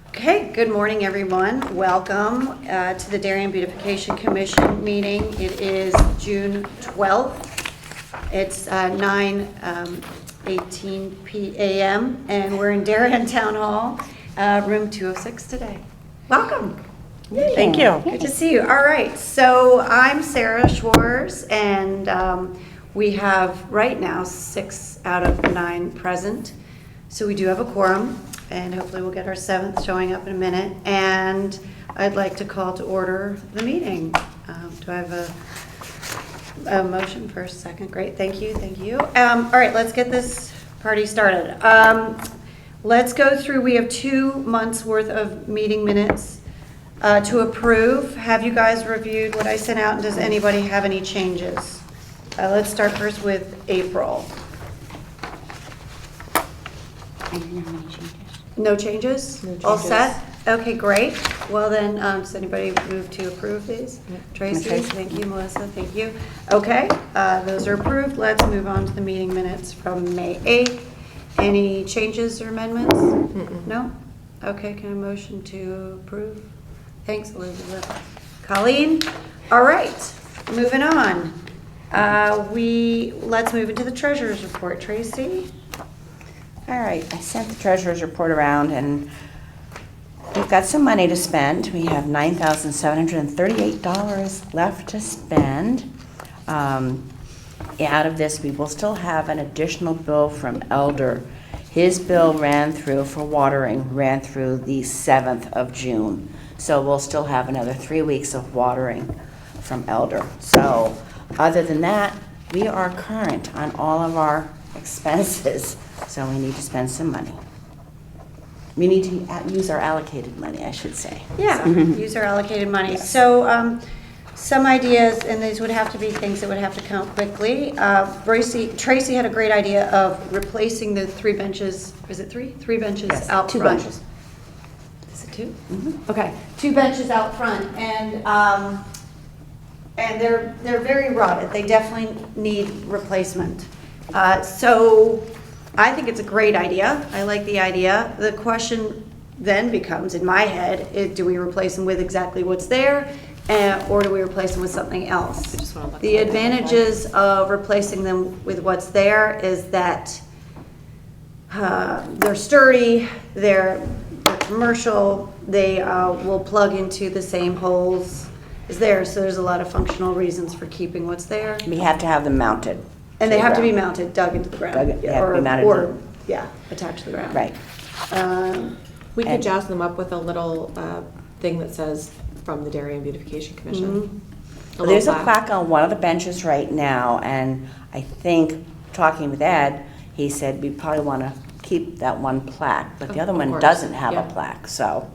Okay, good morning, everyone. Welcome to the Darien Beautification Commission meeting. It is June 12th. It's 9:18 a.m. and we're in Darien Town Hall, room 206 today. Welcome. Yay. Thank you. Good to see you. All right, so I'm Sarah Schwartz, and we have right now 6 out of 9 present. So we do have a quorum, and hopefully we'll get our 7th showing up in a minute. And I'd like to call to order the meeting. Do I have a motion first, second? Great, thank you, thank you. All right, let's get this party started. Let's go through, we have 2 months worth of meeting minutes to approve. Have you guys reviewed what I sent out, and does anybody have any changes? Let's start first with April. I didn't have any changes. No changes? No changes. All set? Okay, great. Well then, does anybody move to approve these? Yep. Tracy, Tracy. thank you. Melissa, thank you. Okay, those are approved. Let's move on to the meeting minutes from May 8th. Any changes or amendments? No? Okay, can I motion to approve? Thanks, Elizabeth. Colleen? All right, moving on. Let's move into the treasurer's report. Tracy? All right, I sent the treasurer's report around, and we've got some money to spend. We have $9,738 left to spend. Out of this, we will still have an additional bill from Elder. His bill ran through, for watering, ran through the 7th of June. So we'll still have another 3 weeks of watering from Elder. So other than that, we are current on all of our expenses. So we need to spend some money. We need to use our allocated money, I should say. Yeah, use our allocated money. So some ideas, and these would have to be things that would have to count quickly. Tracy had a great idea of replacing the 3 benches. Is it 3? 3 benches Yes, out 2 front. benches. Is it 2? Mhm. Okay, 2 benches out front, and they're very rotted. They definitely need replacement. So I think it's a great idea. I like the idea. The question then becomes, in my head, do we replace them with exactly what's there, or do we replace them with something else? I just wanna look The at it. advantages of replacing them with what's there is that they're sturdy, they're commercial, they will plug into the same holes as there, so there's a lot of functional reasons for keeping what's there. We have to have them mounted. And they have to be ground. mounted, dug into the ground. They have to be mounted Or, to- yeah, attached to the ground. Right. We could And- jazz them up with a little thing that says from the Darien Beautification Commission. Mm-hmm. There's a plaque on one of the benches right now, and I think, talking with Ed, he said we probably want to keep that one plaque, but the other Of one course, doesn't have yeah. a plaque, so,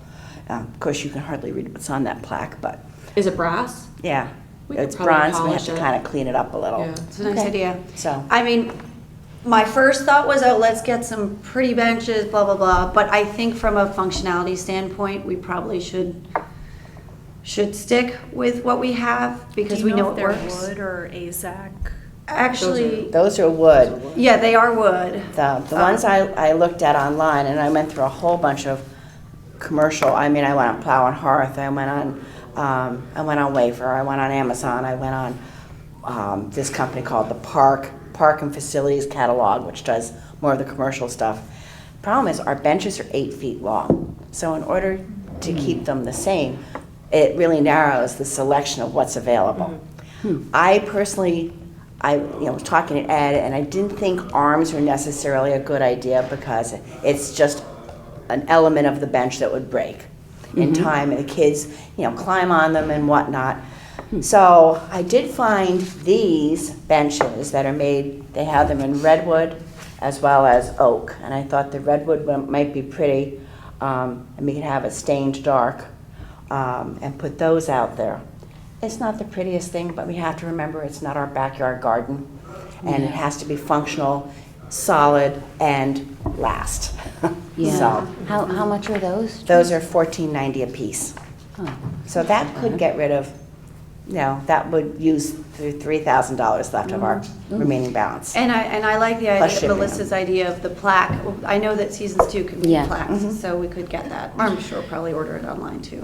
of course, you can hardly read what's on that plaque, but, Is it brass? yeah. We could It's probably bronze, we have polish to it. kind of clean it up a little. Yeah. It's a nice Okay. idea. So, I mean, my first thought was, oh, let's get some pretty benches, blah, blah, blah. But I think from a functionality standpoint, we probably should stick with what we have because we know it if they're works. wood or AZAC? Actually, those are wood. yeah, they are wood. The ones I looked at online, and I went through a whole bunch of commercial, I mean, I went on Plow and Hearth, I went on Wayfair, I went on Amazon, I went on this company called the Park and Facilities Catalog, which does more of the commercial stuff. Problem is, our benches are 8 feet long, so in order to keep them the same, it really narrows the selection of what's available. I personally, was talking to Ed, and I didn't think arms were necessarily a good idea because it's just an element of the bench that would break in time, and the kids, climb on them and whatnot. So I did find these benches that are made, they have them in redwood as well as oak, and I thought the redwood one might be pretty, and we could have it stained dark, and put those out there. It's not the prettiest thing, but we have to remember it's not our backyard garden, and it has to be functional, solid, and last. Yeah. So How much are those? those are $14.90 a piece. Oh. So that could get rid of that would use the $3,000 left of our remaining balance. And I like the Plus idea, shipping. Melissa's idea of the plaque. I know that seasons 2 can be Yeah. plaques, so we could get that. I'm sure we'll probably order it online too.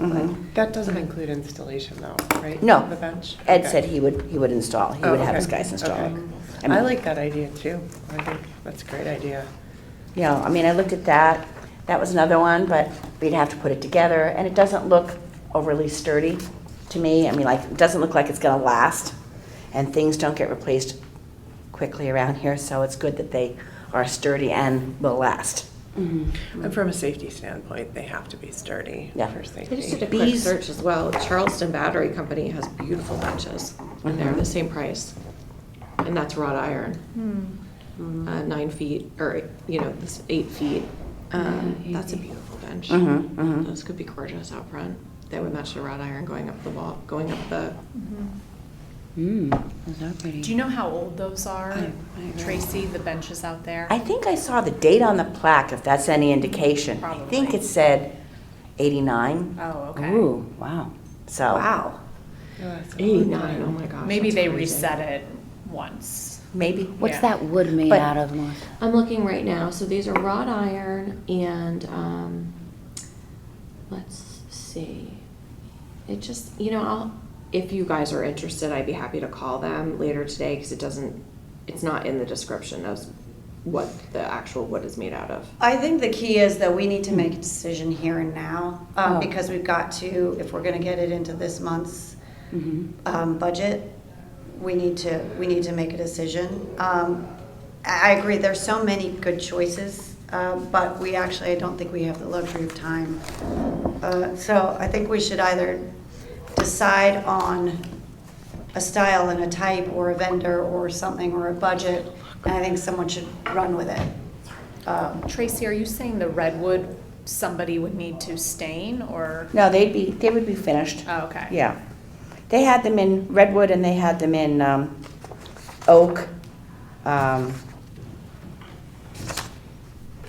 That doesn't include installation though, right? No. The bench? Ed Okay. said he would install, he Oh, would have his okay. guys install it. Okay. I mean, I like that idea too. I think that's a great idea. I mean, I looked at that, that was another one, but we'd have to put it together, and it doesn't look overly sturdy to me. I mean, like, it doesn't look like it's gonna last, and things don't get replaced quickly around here, so it's good that they are sturdy and will last. And from a safety standpoint, they have to be sturdy Yeah. for I just did safety. a quick Bees- search as well. Charleston Battery Company has beautiful benches, and they're the same price. And that's wrought iron. 9 feet, or, this 8 feet. That's a beautiful bench. Those could be gorgeous out front. They would match the wrought iron going up the wall, going up the, Those are pretty. Do you know how old those are, Tracy, the benches out there? I think I saw the date on the plaque, if that's any indication. I think Probably. it said 89, Oh, okay. Ooh, wow. so. Wow. Oh, that's a long 89, time. oh my gosh. Maybe that's they crazy. reset it once. Maybe. What's Yeah. that wood made But- out of, Melissa? I'm looking right now, so these are wrought iron and, let's see. It just, if you guys are interested, I'd be happy to call them later today, because it's not in the description of what the actual wood is made out of. I think the key is that we need to make a decision here and now, because we've got to, if we're gonna get it into this month's budget, we need to make a decision. I agree, there's so many good choices, but I don't think we have the luxury of time. So I think we should either decide on a style and a type, or a vendor, or something, or a budget, and I think someone should run with it. Tracy, are you saying the redwood, somebody would need to stain, or? No, they would be finished. Oh, okay. Yeah. They had them in redwood and they had them in oak.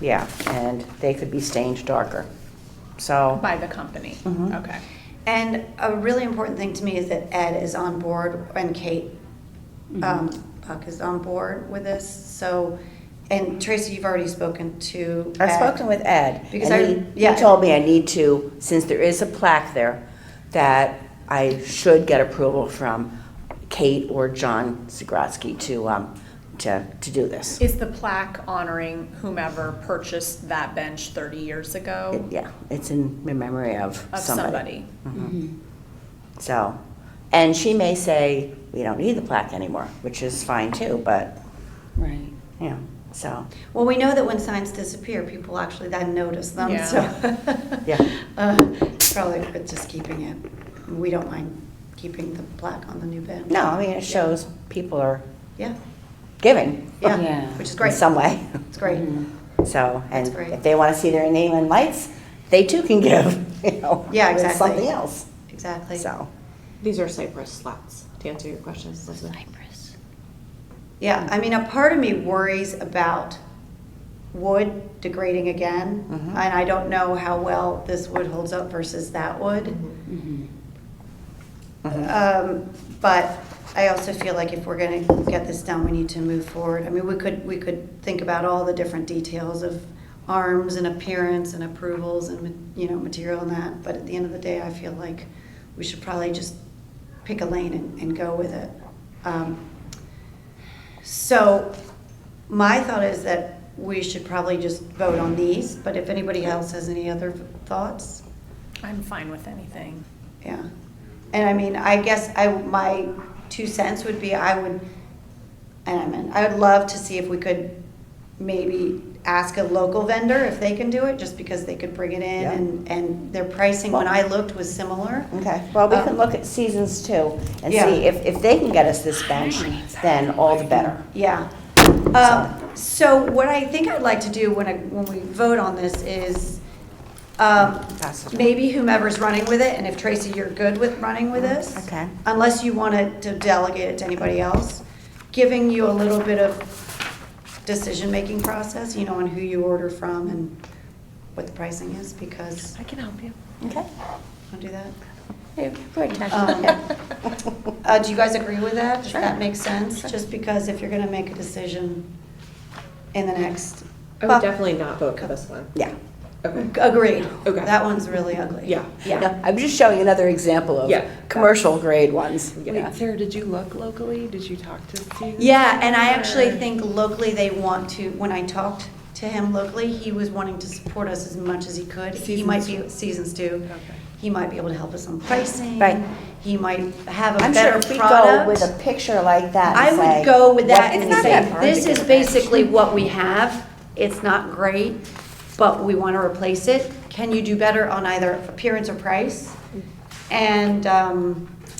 Yeah, and they could be stained darker. So, By the company? Mhm. Okay. And a really important thing to me is that Ed is on board, and Kate Buck is on board with this. So, and Tracy, you've already spoken to I've Ed. spoken with Ed. Because and he told me I need to, since there is a plaque there, that I should get approval from Kate or John Zagrodsky to do this. Is the plaque honoring whomever purchased that bench 30 years ago Yeah, it's in memory of of somebody. somebody? So, and she may say, we don't need the plaque anymore, which is fine too, but, Right. so, Well, we know that when signs disappear, people actually then notice them, Yeah. so. Yeah. It's probably good just keeping it. We don't mind keeping the plaque on the new bench. no, I mean, it shows people are Yeah, giving yeah, Yeah. which is in great. some way. It's great. So, and That's great. if they want to see their name in lights, they too can give, Yeah, with exactly. something else. Exactly. So, These are cypress slats, to answer your question, Elizabeth. Cypress. Yeah, I mean, a part of me worries about wood degrading again, Mhm. and I don't know how well this wood holds up versus that wood. But I also feel like if we're gonna get this done, we need to move forward. I mean, we could think about all the different details of arms and appearance and approvals and, material and that, but at the end of the day, I feel like we should probably just pick a lane and go with it. So my thought is that we should probably just vote on these, but if anybody else has any other thoughts, I'm fine with anything. yeah. And I mean, I guess my 2 cents would be, I would love to see if we could maybe ask a local vendor if they can do it, just because they could bring it in, Yeah. and their pricing, when I looked, was similar. okay, well, we can look at seasons too and Yeah. see if they can get us this bench, then all the better. Yeah. So what I think I'd like to do when we vote on this is, Pass it. maybe whomever's running with it, and if Tracy, you're good with running with this. Okay. Unless you wanted to delegate it to anybody else, giving you a little bit of decision-making process, on who you order from and what the pricing is, because, I can help you. Okay. I'll do that. Hey, good, Tasha. Do you guys agree with that? Does that make sense? Just because if you're gonna make a decision in the next. I would definitely not vote for this one. Yeah. Okay. Agreed. Okay. That one's really ugly. Yeah. No, I'm just showing another example of Yeah. commercial grade ones. Yeah. Wait, Sarah, did you look locally? Did you talk to Steve? Yeah, and I Or- actually think locally they want to, when I talked to him locally, he was wanting to support us as much as he could. He might be, seasons too. Okay. He might be able to help us on pricing. Right. He might have a I'm sure better if we product. go with a picture like that I and say, would go with that what and do you say, think? this is basically what we have. It's not great, but we want to replace it. Can you do better on either appearance or price? And,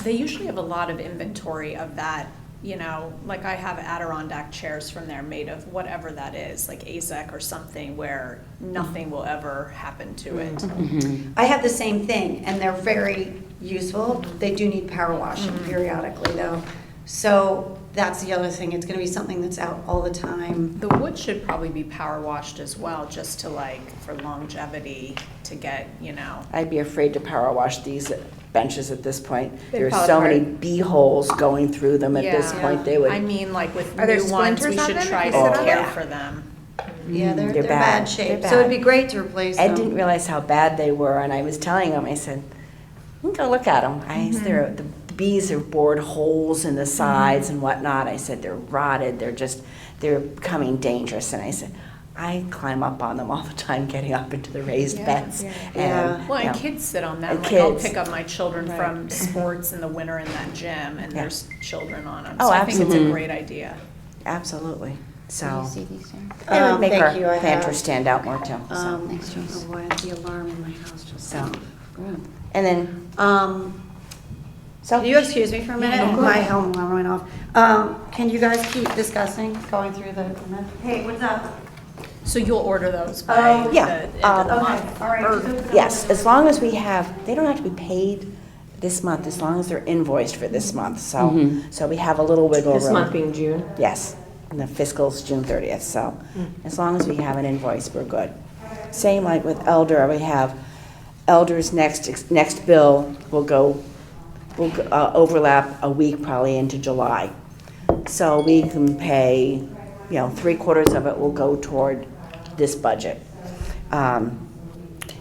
They usually have a lot of inventory of that, you know, like I have Adirondack chairs from there made of whatever that is, like AZEK or something where nothing will ever happen to it. Mm-hmm. I have the same thing, and they're very useful. They do need power washing periodically, though. So that's the other thing. It's going to be something that's out all the time. The wood should probably be power washed as well, just to like, for longevity, to get, you know. I'd be afraid to power wash these benches at this point. They'd There's fall so many apart. bee holes going through them at this Yeah. point, they would. I mean, like with Are there new ones, we splinters on should them try if to you sit on care them? for them. Yeah, they're They're bad bad. shape. They're So it'd bad. be great to replace them. Ed didn't realize how bad they were, and I was telling him, I said, "You can go look at them." The bees are bored holes in the sides and whatnot. I said, they're rotted, they're becoming dangerous. And I said, I climb up on them all the time, getting up into the raised beds. Yeah. And, Well, you and know, kids sit on them. And Like I'll kids. pick up my children Right. from sports in the winter in that gym, and Yeah. there's children on them. Oh, So I think it's a absolutely. great idea. Absolutely. So, see these, Sarah? it would make thank our you, I pantry have. stand out more too. So. Thanks, Joyce. Oh, why the alarm in my house just So. sounded. And then, so. Can you excuse me for a minute? of course. My home alarm went off. Can you guys keep discussing, going through the, hey, what's up? So you'll order those by Oh, yeah. the end of the Okay, month? all right. Or- Yes, as long as we have, they don't have to be paid this month, as long as they're invoiced for this month, so, so we have a little wiggle room. This month being June. Yes, and the fiscal's June 30th, so as long as we have an invoice, we're good. Same like with Elder, we have Elder's next bill will overlap a week probably into July. So we can pay, 3/4 of it will go toward this budget.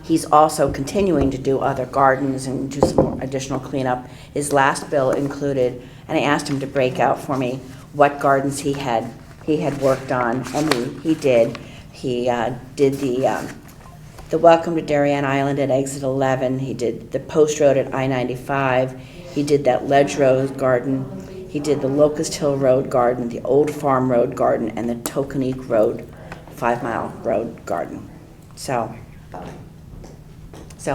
He's also continuing to do other gardens and do some more additional cleanup. His last bill included, and I asked him to break out for me what gardens he had worked on, and he did. He did the Welcome to Darien Island at Exit 11. He did the Post Road at I-95. He did that Ledge Road garden. He did the Locust Hill Road garden, the Old Farm Road garden, and the Tokenique Road 5 Mile Road garden. So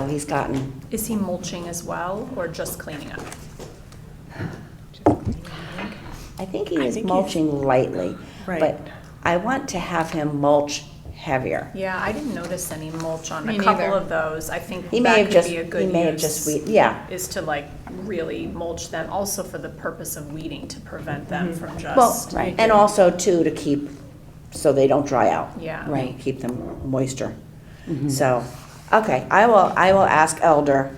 he's gotten, Is he mulching as well, or just cleaning up? I think he is think mulching lightly, Right. but I want to have him mulch heavier. Yeah, I didn't notice any mulch on Me a couple neither. of those. I think He may that have could just, be a he good may have just, use, yeah, is to like really mulch them, also for the purpose of weeding, to prevent them from just. well, right, and also too, to keep, so they don't dry out. Yeah. Right, keep them moisture. So, okay, I will ask Elder,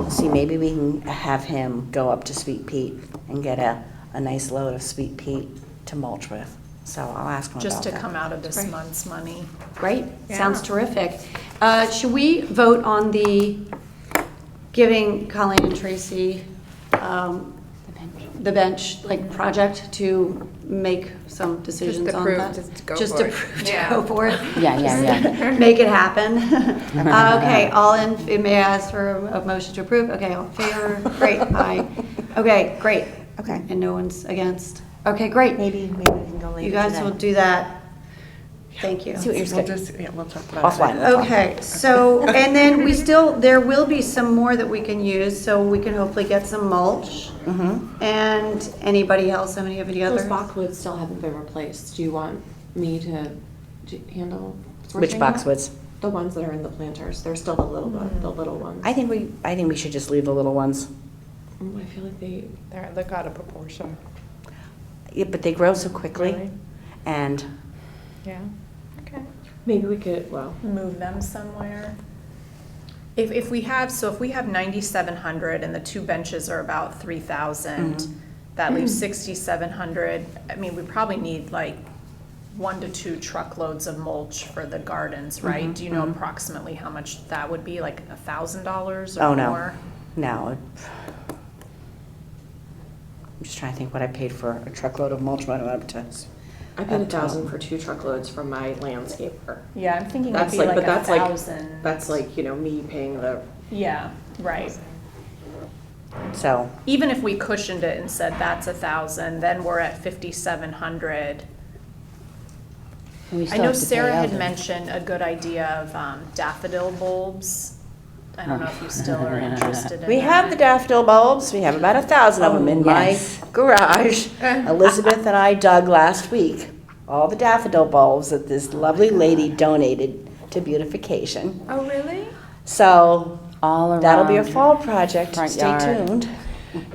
see, maybe we can have him go up to Sweet Pete and get a nice load of Sweet Pete to mulch with. So I'll ask him about Just to that. come out of this Great. month's money. Great, Yeah. sounds terrific. Should we vote on the giving Colleen and Tracy the bench, like, project to make some decisions on approve, that? just go Just for it. approve to Yeah. go for it? Yeah. Make it happen. Okay, may I ask for a motion to approve? Okay, all in favor? Great, aye. Okay, great. Okay. And no one's against? Okay, great. Maybe we can go later You guys today. will do that. Thank you. See what you're We'll scheduling. we'll talk about it. Offline. Okay, so, and then there will be some more that we can use, so we can hopefully get some mulch. And anybody else, any Those other? boxwoods still haven't been replaced. Do you want me to handle sourcing Which that? boxwoods? The ones that are in the planters. They're still the little ones. I think we should just leave the little ones. I feel like They're, look out of proportion. Yeah, but they grow so quickly, Really? and Yeah. Okay. maybe we could, well, Move them somewhere. If we have 9,700 and the 2 benches are about 3,000, that leaves 6,700. I mean, we probably need like 1 to 2 truckloads of mulch for the gardens, right? Do you know approximately how much that would be, like $1,000 or Oh, no. more? No. I'm just trying to think what I paid for a truckload of mulch when I went up to. I paid $1,000 for 2 truckloads from my landscaper. Yeah, I'm thinking it'd That's be like, like but that's like, 1,000. that's like, you know, me paying the, Yeah, right. So, Even if we cushioned it and said that's 1,000, then we're at 5,700. we I still know have to pay Sarah had other. mentioned a good idea of daffodil bulbs. I don't know if you still are interested in We that. have the daffodil bulbs. We have about 1,000 of them in yes. my garage. Elizabeth and I dug last week all the daffodil bulbs that this lovely lady donated to Beautification. Oh, really? So All around. that'll be a fall project. front Stay yard. tuned.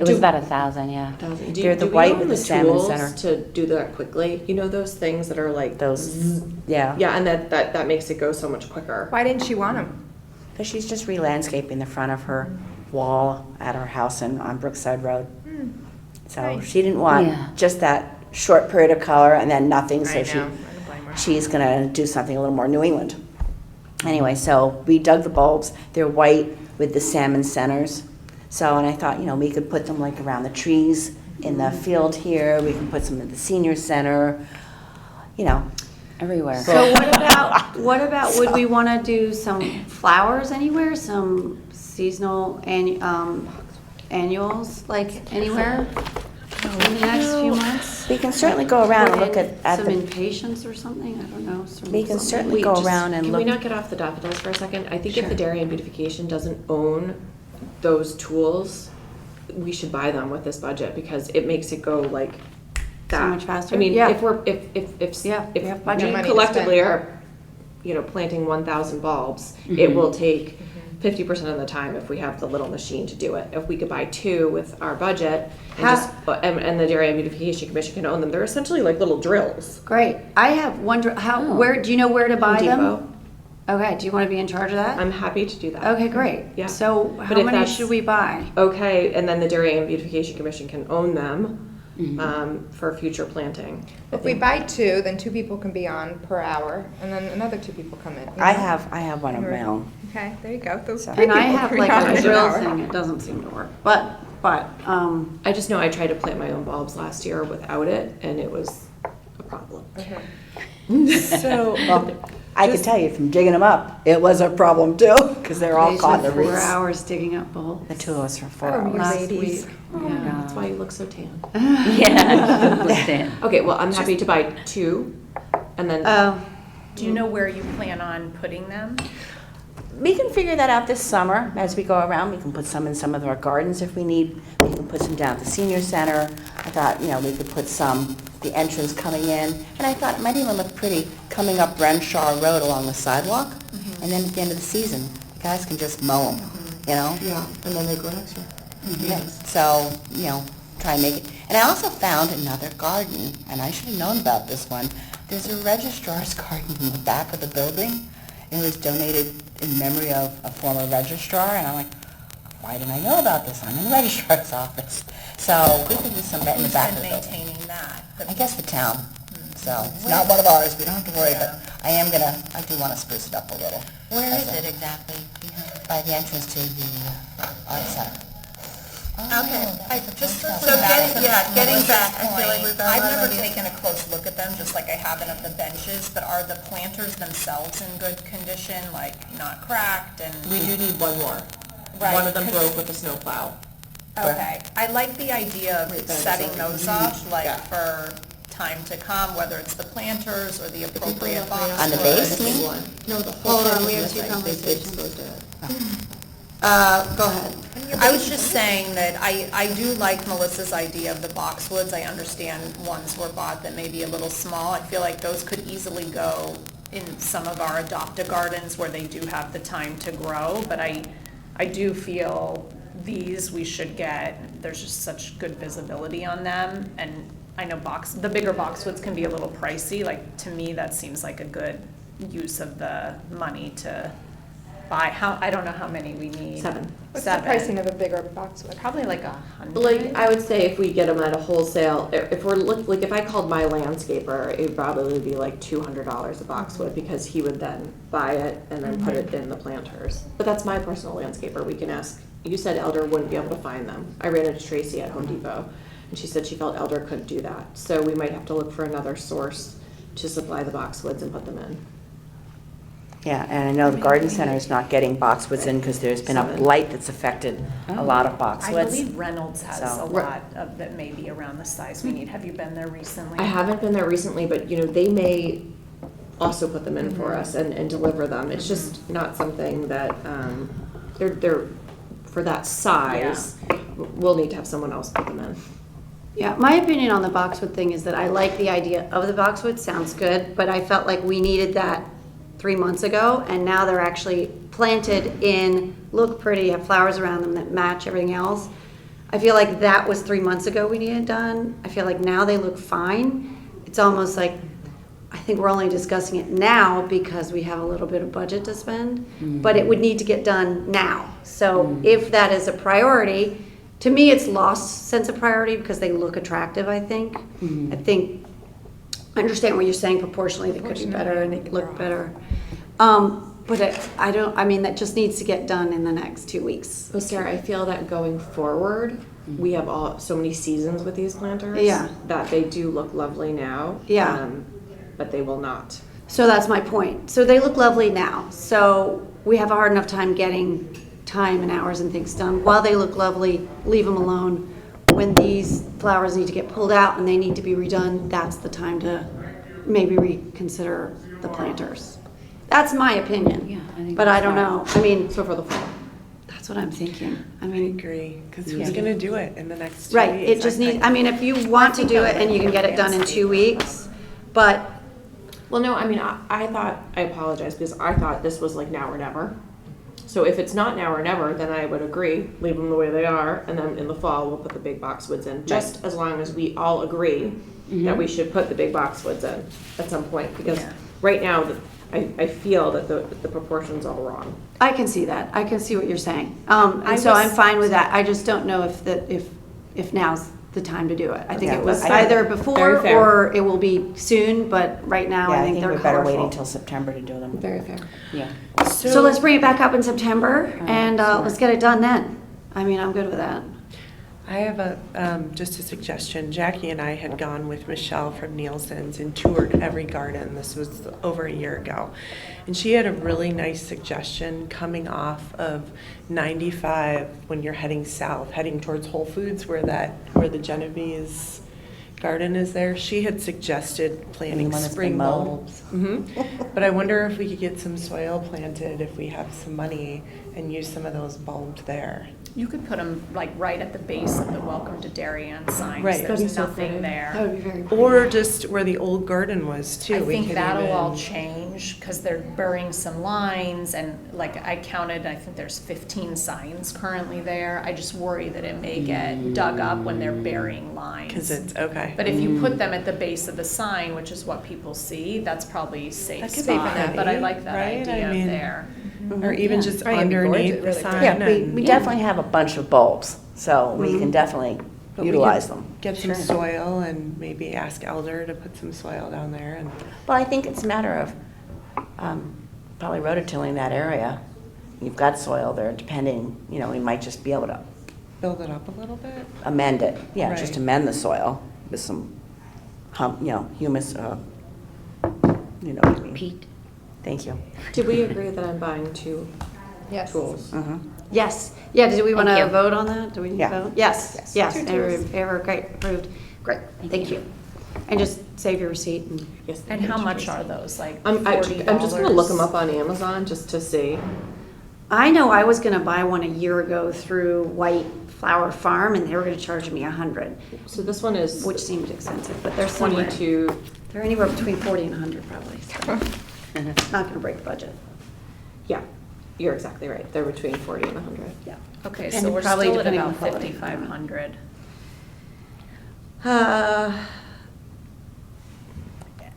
It was about 1,000, yeah. They're the white with the salmon center. To do that quickly, you know those things that are like Those, yeah. Yeah, and that makes it go so much quicker. Why didn't she want them? Because she's just re-landscaping the front of her wall at her house on Brookside Road. So Nice. she didn't want Yeah. just that short period of color and then nothing, I so know, I don't blame her. she's gonna do something a little more New England. Anyway, so we dug the bulbs. They're white with the salmon centers. So, and I thought, you know, we could put them like around the trees in the field here. We can put some at the senior center, you know. Everywhere. So what about, would we want to do some flowers anywhere, some seasonal annuals, like anywhere in the next few months? We can certainly go around and look Put in at some the, impatiens or something, I don't know. we can certainly go around and Can we look. not get off the daffodils for a second? I think if the Dairy and Beautification doesn't own those tools, we should buy them with this budget because it makes it go like that. much faster? I mean, Yeah. if we're, Yeah, we have if budget. we Money to collectively spend. are, you know, planting 1,000 bulbs, it will take 50% of the time if we have the little machine to do it. If we could buy 2 with our budget and Ha- just, and the Dairy and Beautification Commission can own them, they're essentially like little drills. Great. I have wonder, where, do you know where to buy Home them? Depot. Okay, do you want to be in charge of that? I'm happy to do that. Okay, great. Yeah. So But how if many that's- should we buy? Okay, and then the Dairy and Beautification Commission can own them for future planting. If we buy 2, then 2 people can be on per hour, and then another 2 people come in. you I know? have one of my own. Okay, there you go. Those So- 3 And I people have can like be on a an drill hour. thing, it doesn't seem to work, but, I just know I tried to plant my own bulbs last year without it, and it was a problem. So, Well, I can tell you from digging them up, it was a problem too, because they're all they caught in the spent 4 roots. hours digging up bulbs. The 2 of us for 4 Oh, you hours. Last ladies. week. Yeah. That's why you look so tan. Yeah. Okay, well, I'm happy to buy 2, and then, Do you know where you plan on putting them? We can figure that out this summer as we go around. We can put some in some of our gardens if we need. We can put some down at the senior center. I thought, you know, we could put some, the entrance coming in. And I thought it might even look pretty coming up Renshaw Road along the sidewalk. And then at the end of the season, the guys can just mow them, you know? yeah, and then they grow next year. Yeah. So, you know, try and make it. And I also found another garden, and I should have known about this one. There's a registrar's garden in the back of the building. It was donated in memory of a former registrar, and I'm like, why didn't I know about this? I'm in the registrar's office. So we could do some in the back of the building. maintaining that? I guess the town. So it's not one of ours. We don't have to worry, but I do want to spruce it up a little. Where is it exactly? By the entrance to the art center. Okay, Getting back, I feel like we've got a I've lot of never ideas. taken a close look at them, just like I haven't of the benches, but are the planters themselves in good condition, like not cracked and? We do need one more. Right, One of them 'cause- broke with the snowplow. Okay, I like the idea of Right, that is setting already those up, like Yeah. for time to come, whether it's the planters or the appropriate box. On the base, you mean? No, the whole Hold on, thing we is have two missing. They conversations. disposed of it. Go ahead. I was just saying that I do like Melissa's idea of the boxwoods. I understand ones were bought that may be a little small. I feel like those could easily go in some of our adopt-a-gardens where they do have the time to grow, but I do feel these we should get, there's just such good visibility on them, and I know the bigger boxwoods can be a little pricey. Like, to me, that seems like a good use of the money to buy, I don't know how many we need. 7. What's the 7. pricing of a bigger boxwood? Probably like 100. Like, I would say if we get them at a wholesale, if we're like if I called my landscaper, it would probably be like $200 a boxwood, because he would then buy it and then put it in the planters. But that's my personal landscaper. We can ask. You said Elder wouldn't be able to find them. I ran into Tracy at Home Depot, and she said she felt Elder couldn't do that. So we might have to look for another source to supply the boxwoods and put them in. Yeah, and I know the garden center is not getting boxwoods in because there's been a 7. blight that's affected a lot of I boxwoods. believe Reynolds has So- a lot of that may be around the size we need. Have you been there recently? I haven't been there recently, but they may also put them in for us and deliver them. It's just not something that they're for that size. We'll need to have someone else put them in. Yeah, my opinion on the boxwood thing is that I like the idea of the boxwood, sounds good, but I felt like we needed that 3 months ago, and now they're actually planted in, look pretty, have flowers around them that match everything else. I feel like that was 3 months ago we needed done. I feel like now they look fine. It's almost like, I think we're only discussing it now because we have a little bit of budget to spend, but it would need to get done now. So if that is a priority, to me, it's lost sense of priority because they look attractive, I think. I understand what you're saying proportionally, they could be better and they look better. But that just needs to get done in the next 2 weeks. So Sarah, I feel that going forward, we have so many seasons with these planters. Yeah. That they do look lovely now. Yeah. But they will not. So that's my point. So they look lovely now. So we have a hard enough time getting time and hours and things done. While they look lovely, leave them alone. When these flowers need to get pulled out and they need to be redone, that's the time to maybe reconsider the planters. That's my opinion. Yeah, I think But I that's don't right. know. I mean, So for the fall. that's what I'm thinking. I I mean, agree, because who's going to do it in the next 2 right, weeks? it just needs, I mean, if you want to do it and you can get it done in 2 weeks, but Well, no, I mean, I apologize, because I thought this was like now or never. So if it's not now or never, then I would agree, leave them the way they are, and then in the fall, we'll put the big boxwoods in, just as long as we all agree that we should put the big boxwoods in at some point, because right now, I feel that the proportion's all wrong. I can see that. I can see what you're saying. And so I'm fine with that. I just don't know if now's the time to do it. I think Yeah, it was but I- either Very before fair. or it will be soon, but right now Yeah, I think they're we're better colorful. waiting until September to do them. Very fair. Yeah. So let's bring it back up in September and let's get it done then. I mean, I'm good with that. I have just a suggestion. Jackie and I had gone with Michelle from Nielsen's and toured every garden. This was over a year ago. And she had a really nice suggestion coming off of 95 when you're heading south, heading towards Whole Foods where the Genovese garden is there. She had suggested planting One that's spring been bulbs. But I wonder if we could get some soil planted if we have some money and use some of those bulbs there. You could put them like right at the base of the Welcome to Darien signs. Right. That'd be There's so nothing pretty. there. That would be very pretty. Or just where the old garden was too. I We think could that'll even- all change because they're burying some lines and like I counted, I think there's 15 signs currently there. I just worry that it may get dug up when they're burying lines. Because it's, okay. But if you put them at the base of the sign, which is what people see, that's probably safe That could be spot. pretty, But I like that right? idea I mean, there. Or even just Right, it'd be underneath gorgeous, the really sign. Yeah, we and- definitely have a bunch of bulbs, so we can definitely but we utilize could them. Get some Sure. soil and maybe ask Elder to put some soil down there and, Well, I think it's a matter of probably rototilling that area. You've got soil there, depending, we might just be able to build it up a little bit. amend it. Yeah, just Right. amend the soil with some, humus, you know what I mean. Pete? Thank you. Did we agree that I'm buying 2 Yes. tools? Yes. Yeah, did we want Thank to you. vote on that? Do we need to Yeah. vote? Yes, Yes. yes. 2 Every- tools. every- Great, approved. Great, thank you. And just save your receipt and. Yes. And how much are those? Like I'm just gonna look them up $40? on Amazon just to see. I know I was gonna buy one a year ago through White Flower Farm and they were gonna charge me $100, So this one is which seemed expensive, but they're somewhere. 22. They're anywhere between 40 and 100 probably, so it's not gonna break the budget. Yeah, you're exactly right. They're between 40 and 100. Yeah. Okay, And so we're probably still at depending on about quality. 5,500.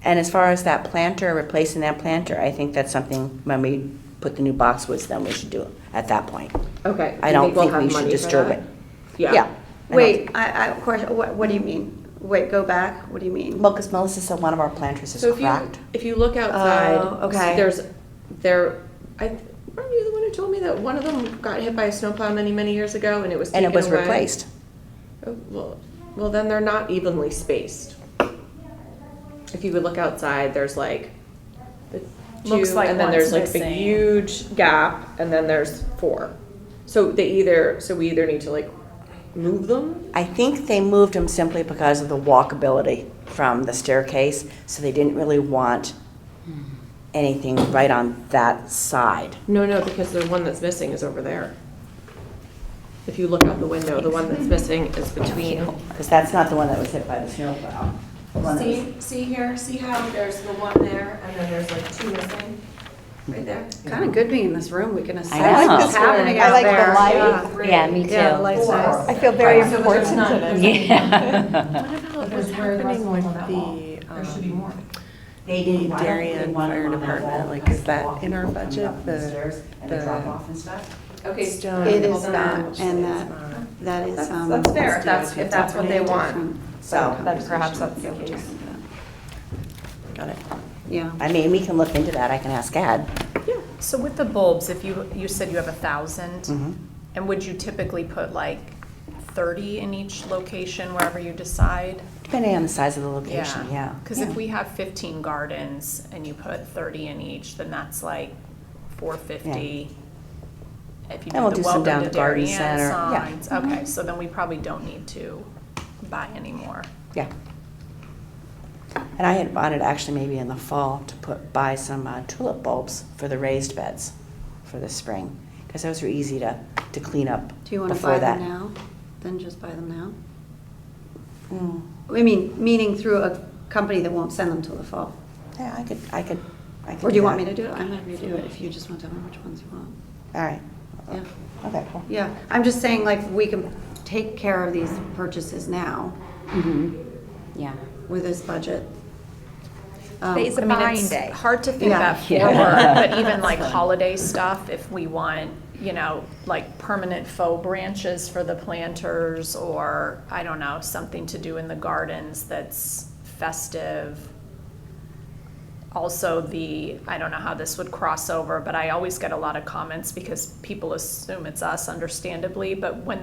And as far as that planter, replacing that planter, I think that's something when we put the new boxwoods, then we should do it at that point. Okay. I you don't we'll think have we should money for disturb that? it. Yeah. I don't- Wait, I, question, what do you mean? Wait, go back, what do you mean? Well, because Melissa said one of our planters is So cracked. if you look outside, Oh, okay. Weren't you the one who told me that one of them got hit by a snowplow many, many years ago and it was And taken it was away? replaced. Oh, well, then they're not evenly spaced. If you would look outside, there's like the two, Looks like and then one's there's like the missing. huge gap, and then there's 4. So we either need to like move them. I think they moved them simply because of the walkability from the staircase, so they didn't really want anything right on that side. No, because the one that's missing is over there. If you look out the window, the one that's missing is between. Because that's not the one that was hit by the snowplow. The one that was- See here, see how there's the one there, and then there's like 2 missing, right there? Kind of good being in this room, we can assess I like what's this happening room. I out like the there. light. Yeah. Yeah, me too. Yeah, the light's nice. I feel very Right, so there's important not- in it. Yeah. What's happening with the, There should be more. They Darien Fire Department, like, is that in our budget? The drop-off and stuff? Okay, stone. It is Hold on. not, and It's that is, That's fair, if that's what they want. different So, Then perhaps that's the case. got it. Yeah. I mean, we can look into that, I can ask Ed. So with the bulbs, if you said you have 1,000, Mhm. and would you typically put like 30 in each location wherever you decide? Depending on the size of the location, yeah. Because if we have 15 gardens and you put 30 in each, then that's like 450. If you And we'll do do the some welcome down to at the garden Darien center, yeah. signs. Okay, so then we probably don't need to buy any more. Yeah. And I had wanted actually maybe in the fall to buy some tulip bulbs for the raised beds for the spring, because those are easy to clean up Do you want to before buy that. them now? Then just buy them now? Mm. I mean, meaning through a company that won't send them till the fall. Yeah, I could Or do you want that. me to do it? I'm happy to do it if you just want to tell me which ones you want. All right. Yeah. Okay, cool. Yeah, I'm just saying, like, we can take care of these purchases now Yeah. with this budget. Today's a I mean, buying it's day. hard to think Yeah. that forward, but even like holiday stuff, if we want, like permanent faux branches for the planters, or, I don't know, something to do in the gardens that's festive. Also I don't know how this would cross over, but I always get a lot of comments because people assume it's us, understandably, but when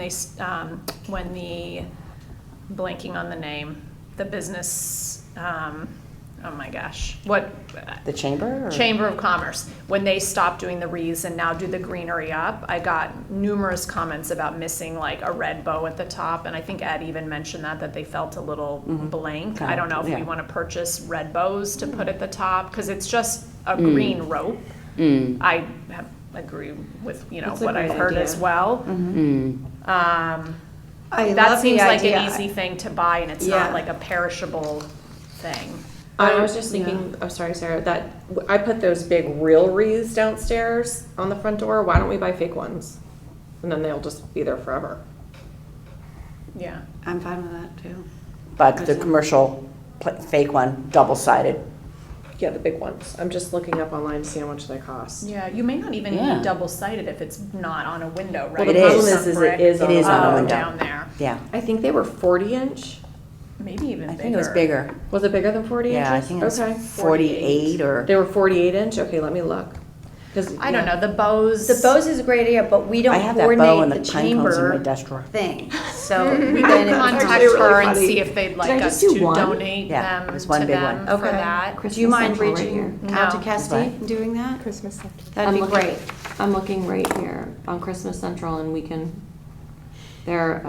blanking on the name, the business, oh my gosh, The chamber? Or? Chamber of Commerce, when they stop doing the wreaths and now do the greenery up, I got numerous comments about missing like a red bow at the top, and I think Ed even mentioned that they felt a little blank. I don't know if we Yeah. want to purchase red bows to put at the top, because it's just a green rope. I agree with, That's a what I've great heard idea. as well. I That love the seems like idea. an easy thing to buy, and it's Yeah. not like a perishable thing. I was just thinking, oh, sorry, Sarah, that I put those big real wreaths downstairs on the front door. Why don't we buy fake ones? And then they'll just be there forever. Yeah. I'm fine with that, too. But the commercial fake one, double-sided. Yeah, the big ones. I'm just looking up online to see how much they cost. Yeah, you may not even Yeah. need double-sided if it's not on a window, right? Well, the It problem is. is Brick. it is on It is on a Oh, window. down there, Yeah. I think they were 40-inch. maybe even I bigger. think it was bigger. Was it bigger than 40 Yeah, I inches? think it was Okay. 48 or. They were 48-inch? Okay, let me look. 'Cause, I don't yeah. know, the bows. The bows is a great idea, but we don't I have that bow and coordinate the the pine cones in my chamber desk drawer. thing. So We then can it contact actually really her and funny. see if they'd Did like I us just do to one? donate Yeah, them there's one to big them one. for that. Do you mind Central right reaching here. out to No. Kesty Right. and doing that? Christmas stuff. That'd be great. I'm looking right here on Christmas Central, and they're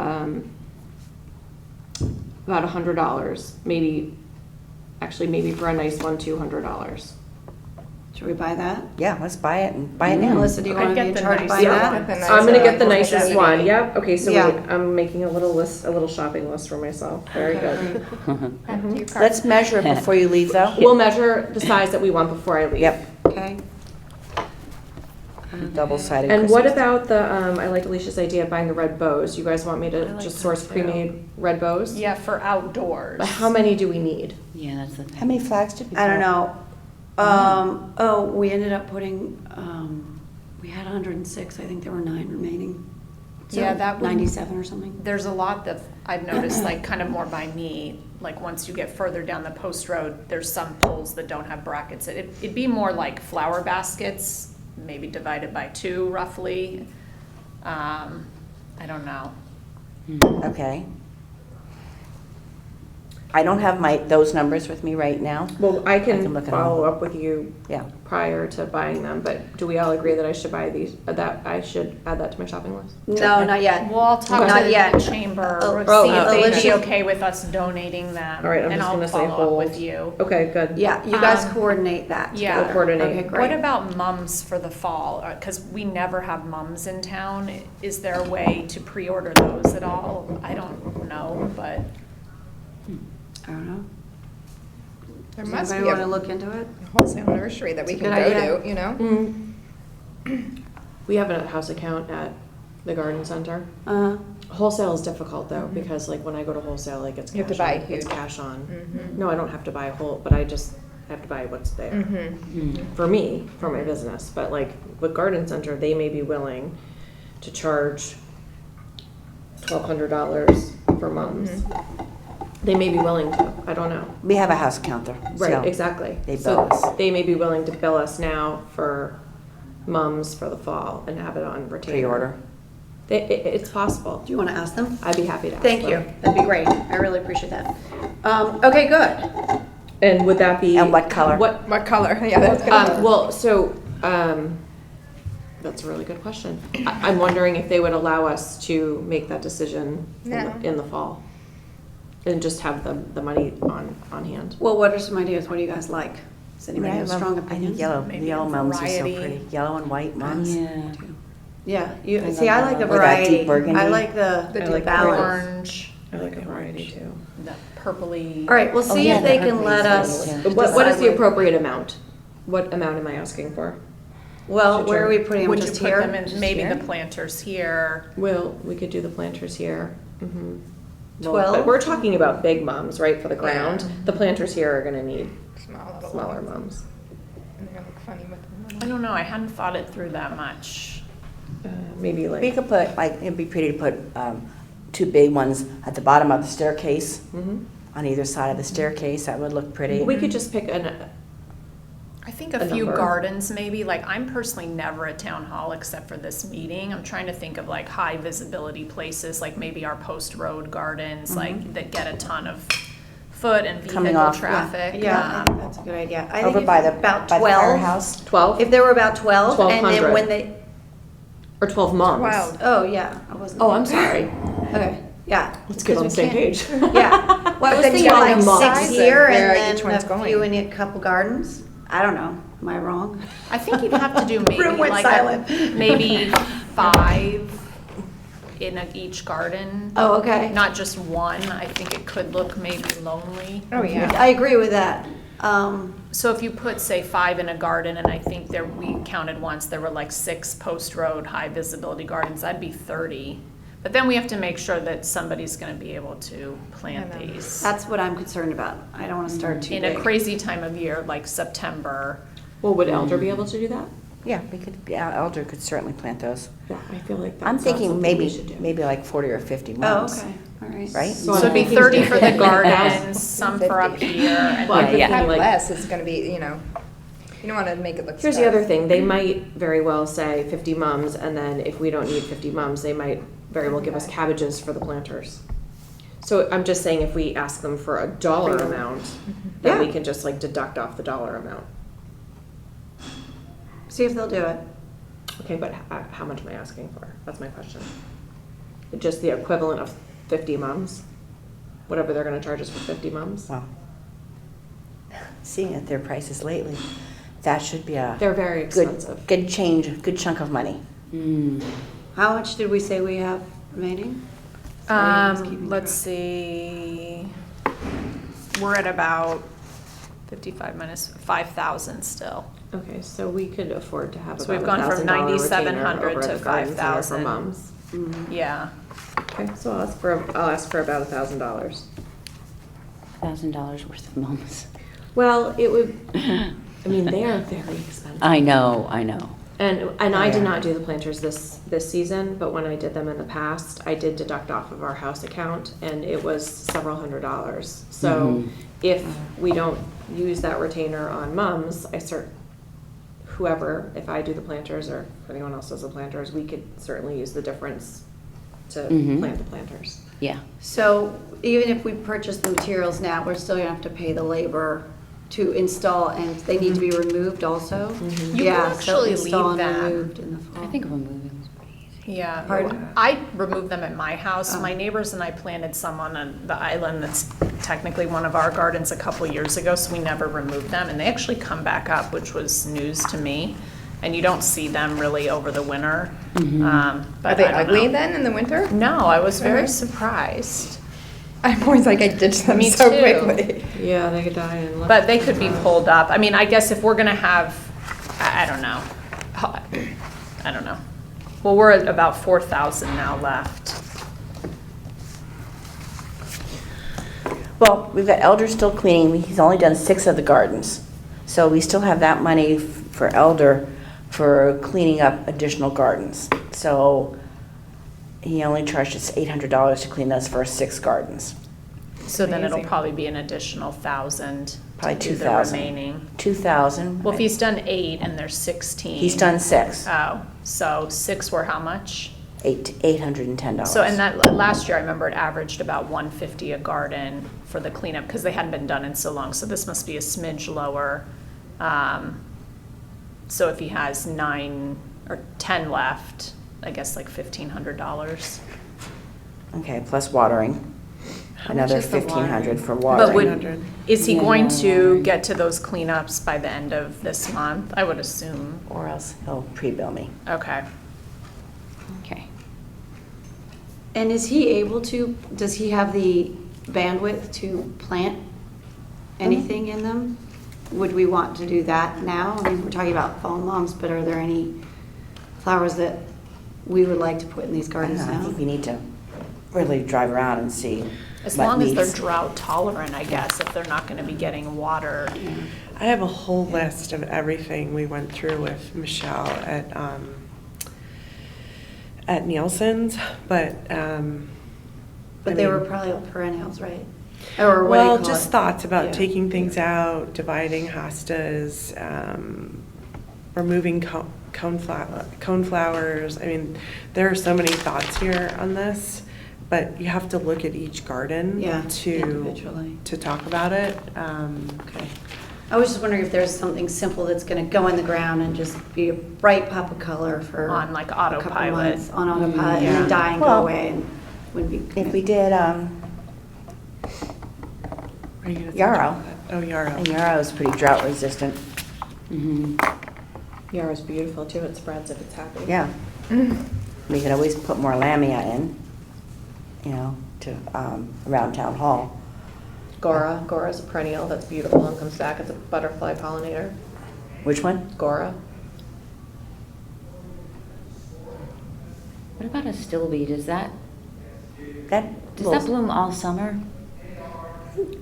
about $100, maybe for a nice one, $200. Should we buy that? Yeah, let's buy it and buy it now. Melissa, do you I'd want to be get in the charge of nice buying one. that? The nice, I'm gonna get the uh, nicest yeah. one, yep, okay, so Yeah. wait, I'm making a little shopping list for myself, very good. Add to your cart. Let's measure it before you leave, though. We'll measure the size that we want before I leave. Yep, Okay. double-sided. And what Christmas. about I like Alicia's idea of buying the red bows. You guys want me to like just that source too. pre-made red bows? Yeah, for outdoors. But how many do we need? Yeah, that's the How thing. many flags did we I don't put? know. We ended up putting, We had 106, I think there were 9 remaining. So Yeah, that would- 97 or something. There's a lot that I've noticed, like kind of more by me, like once you get further down the post road, there's some poles that don't have brackets. It'd be more like flower baskets, maybe divided by 2 roughly. I don't know. Okay. I don't have those numbers with me right now. Well, I can can look at follow them. up with you Yeah. prior to buying them, but do we all agree that I should buy these, that I should add that to my shopping list? No, not yet. Well, I'll talk Not to yet. the chamber, Oh, see if they'd be Alicia- okay with us donating them. All right, I'm and just I'll gonna say follow up hold. with you. Okay, good. Yeah, you guys Um, coordinate that yeah. together. We'll coordinate. Okay, What great. about mums for the fall? Because we never have mums in town. Is there a way to pre-order those at all? I don't know, but I don't know. There Does must be anybody want to a look into it? wholesale nursery that we It's a can good go idea. to, you know? We have a house account at the garden center. Wholesale is difficult though, because like when I go to wholesale, like it's You have to cash buy on. It's huge. cash on. Mhm. No, I don't have to buy a whole, but I just have to buy what's there. For me, for my business, but like with garden center, they may be willing to charge $1,200 for mums. They may be willing to, I don't know. We have a house counter. Right, so exactly. They So bill us. they may be willing to bill us now for mums for the fall and have it on retainer. Pre-order. It's possible. Do you want to ask them? I'd be happy to ask Thank them. you. That'd be great. I really appreciate that. Okay, good. And would that be? And what color? What color? Yeah, that's good. Well, so, that's a really good question. I'm wondering if they would allow us to make that decision Yeah. in the fall. And just have the money on hand. Well, what are some ideas? What do you guys like? Does anybody Yeah, have I love- strong I think opinions? yellow, Maybe the yellow a mums are so variety. pretty. Yellow and white mums. Yeah, I see, I love like the that. Or that deep variety. burgundy. I like the The I like balance. orange, I like a variety too. the purpley. All right, we'll see yeah, if they the can purpley let is us. good, yeah. What is decide the what- appropriate amount? What amount am I asking for? Well, where are we putting them? Would you Just put here? them in, maybe here? the planters here? Well, we could do the planters here. 12? But we're talking about big mums, right, for the ground. The planters here are gonna need Small little smaller ones. mums. And they're gonna look funny with them. I don't know, I hadn't thought it through that much. Maybe We like, could put, like, it'd be pretty to put 2 big ones at the bottom of the staircase, on either side of the staircase. That would look pretty. we could just pick I think a A few number. gardens maybe, like I'm personally never at town hall except for this meeting. I'm trying to think of like high visibility places, like maybe our post road gardens, like that get a ton of foot and Coming vehicle off, yeah. traffic. Yeah, I think that's a good idea. I think Over if by the, about by the 12. firehouse. 12 If there were about 12, and then 1200. when they, or 12 mums. 12. oh, yeah, I wasn't. Oh, I'm sorry. Okay, yeah. Let's get on the 'Cause same we can't- page. Yeah, well, I was then thinking you like gotta 6 size here it where and each then one's a going. few in a couple gardens. I don't know, am I wrong? I think you'd have to do maybe Room went like silent. maybe 5 in each garden. Oh, okay. Not just one. I think it could look maybe lonely. Oh, yeah. I agree with that. So if you put, say, 5 in a garden, and I think there, we counted once, there were like 6 post road high visibility gardens, that'd be 30. But then we have to make sure that somebody's gonna be able to plant I know. these. That's what I'm concerned about. I don't want to start too In big. a crazy time of year, like September. Well, would Elder be able to do that? Yeah, we could, yeah, Elder could certainly plant those. Yeah, I feel like that's I'm not thinking something we should do. maybe like 40 or 50 Oh, mums. okay, all right. Right? So it'd be 30 for the gardens, some for up 50. here, and Well, I'm Yeah, thinking yeah. Have like, less, it's gonna be, you know, you don't wanna make it look. here's the stark. other thing, they might very well say 50 mums, and then if we don't need 50 mums, they might very well give us cabbages for the planters. So I'm just saying if we ask them for a dollar amount, then we Yeah. can just like deduct off the dollar amount. See if they'll do it. Okay, but how much am I asking for? That's my question. Just the equivalent of 50 mums? Whatever they're gonna charge us for 50 mums? Well, seeing at their prices lately, that should be a They're very expensive. good change, good chunk of money. How much did we say we have remaining? Sorry, I was keeping let's track. see, we're at about 55 minus 5,000 still. Okay, so we could afford to have So about we've gone from $1,000 retainer 9,700 over to at the garden center for 5,000. mums. Yeah. Okay, so I'll ask for about $1,000. $1,000 worth of mums. Well, it would, I mean, they are very expensive. I know, I know. And I did Yeah. not do the planters this season, but when I did them in the past, I did deduct off of our house account, and it was several $100s. So if we don't use that retainer on mums, whoever, if I do the planters or if anyone else does the planters, we could certainly use the difference to plant the planters. Yeah. So even if we purchase the materials now, we're still gonna have to pay the labor to install, and they need to be removed also? You Yeah, can so actually install leave and them. removed in the fall. I think removing is pretty easy. Yeah. Pardon? I removed them at my house. Oh. My neighbors and I planted some on the island that's technically one of our gardens a couple years ago, so we never removed them. And they actually come back up, which was news to me. And you don't see them really over the winter. But Are they I don't ugly know. then in the winter? No, I was very Okay. surprised. I'm always like, I ditch them Me so too. quickly. Yeah, they could die in luck. But they could be pulled up. I mean, I guess if we're gonna have, I don't know. I don't know. Well, we're at about 4,000 now left. Well, we've got Elder still cleaning. He's only done 6 of the gardens. So we still have that money for Elder for cleaning up additional gardens. So he only charged us $800 to clean those first 6 gardens. So then it'll Amazing. probably be an additional 1,000 Probably to do the 2,000. remaining. 2,000. Well, if he's done 8 and there's 16. He's done 6. Oh, so 6 were how much? $810. So, and that, last year, I remember it averaged about 150 a garden for the cleanup, because they hadn't been done in so long, so this must be a smidge lower. So if he has 9 or 10 left, I guess like $1,500. Okay, plus watering. How much Another is the watering? $1,500 for But watering. would, 100. is he Yeah, going no to watering. get to those cleanups by the end of this month? I would assume. Or else he'll pre-bill me. Okay. Okay. And is he able to, does he have the bandwidth to plant anything in them? Would we want to do that now? I mean, we're talking about fall lawns, but are there any flowers that we would like to put in these I don't gardens know, I now? think we need to really drive around and see As what long as they're needs. drought tolerant, I guess, if they're not gonna be getting water. I have a whole list of everything we went through with Michelle at Nielsen's, but I But they were mean, probably all perennials, right? Or what do you well, call just it? thoughts about Yeah. taking things out, dividing hostas, removing coneflowers. I mean, there are so many thoughts here on this, but you have to look at each garden Yeah, to individually. talk about it. Okay. I was just wondering if there's something simple that's gonna go in the ground and just be a bright pop of color for On, like, a couple autopilot. months, on autopilot, and Yeah. then die and go Well, away and wouldn't be. If we did Are you gonna say Yarrow. chocolate? Oh, yarrow. and yarrow is pretty drought resistant. Yarrow's beautiful too, it spreads if it's happy. Yeah. We could always put more lamia in, to, around town hall. Gora's a perennial that's beautiful and comes back as a butterfly pollinator. Which one? Gora. What about a stilby? Does that That bloom all summer?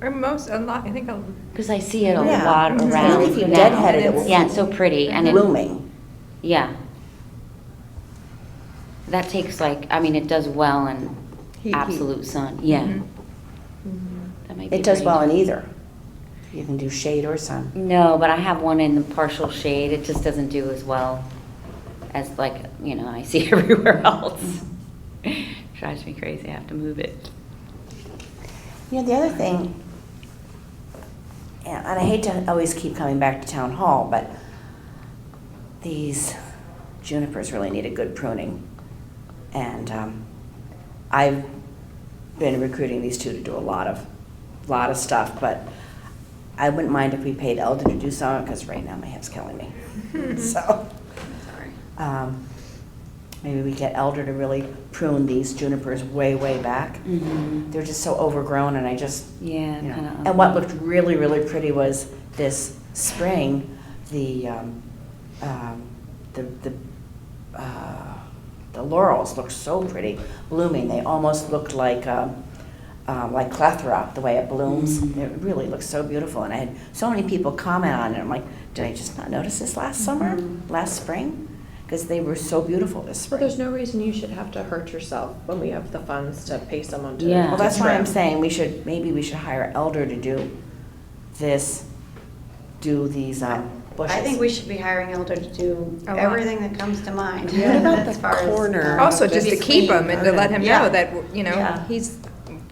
Or a lot, I think Because I see it a Yeah. lot Mhm. around If you now. deadhead it, it will Yeah, it's so pretty, and it, blooming. yeah. That takes it does well in Heat. absolute sun, yeah. Mhm. That might be It does pretty. well in either. You can do shade or sun. No, but I have one in the partial shade, it just doesn't do as well as I see everywhere else. Drives me crazy, I have to move it. The other thing, and I hate to always keep coming back to town hall, but these junipers really need a good pruning. And I've been recruiting these two to do a lot of stuff, but I wouldn't mind if we paid Elder to do some, because right now my hip's killing me. So, maybe we get Elder to really prune these junipers way, way back. They're just so overgrown, and I just, Yeah, you know. kinda And what looked really, really pretty was this spring, the laurels looked so pretty blooming. They almost looked like clethra, the way it blooms. It really looks so beautiful, and I had so many people comment on it. I'm like, did I just not notice this last summer, last spring? because they were so beautiful this So spring. there's no reason you should have to hurt yourself when we have the funds to pay someone to. Yeah. Well, that's why I'm trim. saying maybe we should hire Elder to do these bushes. I think we should be hiring Elder to do A lot. everything that comes to mind. What about as the far as, corner? Also, just to It's keep clean. him and to let him Yeah. know that, you know, Yeah. he's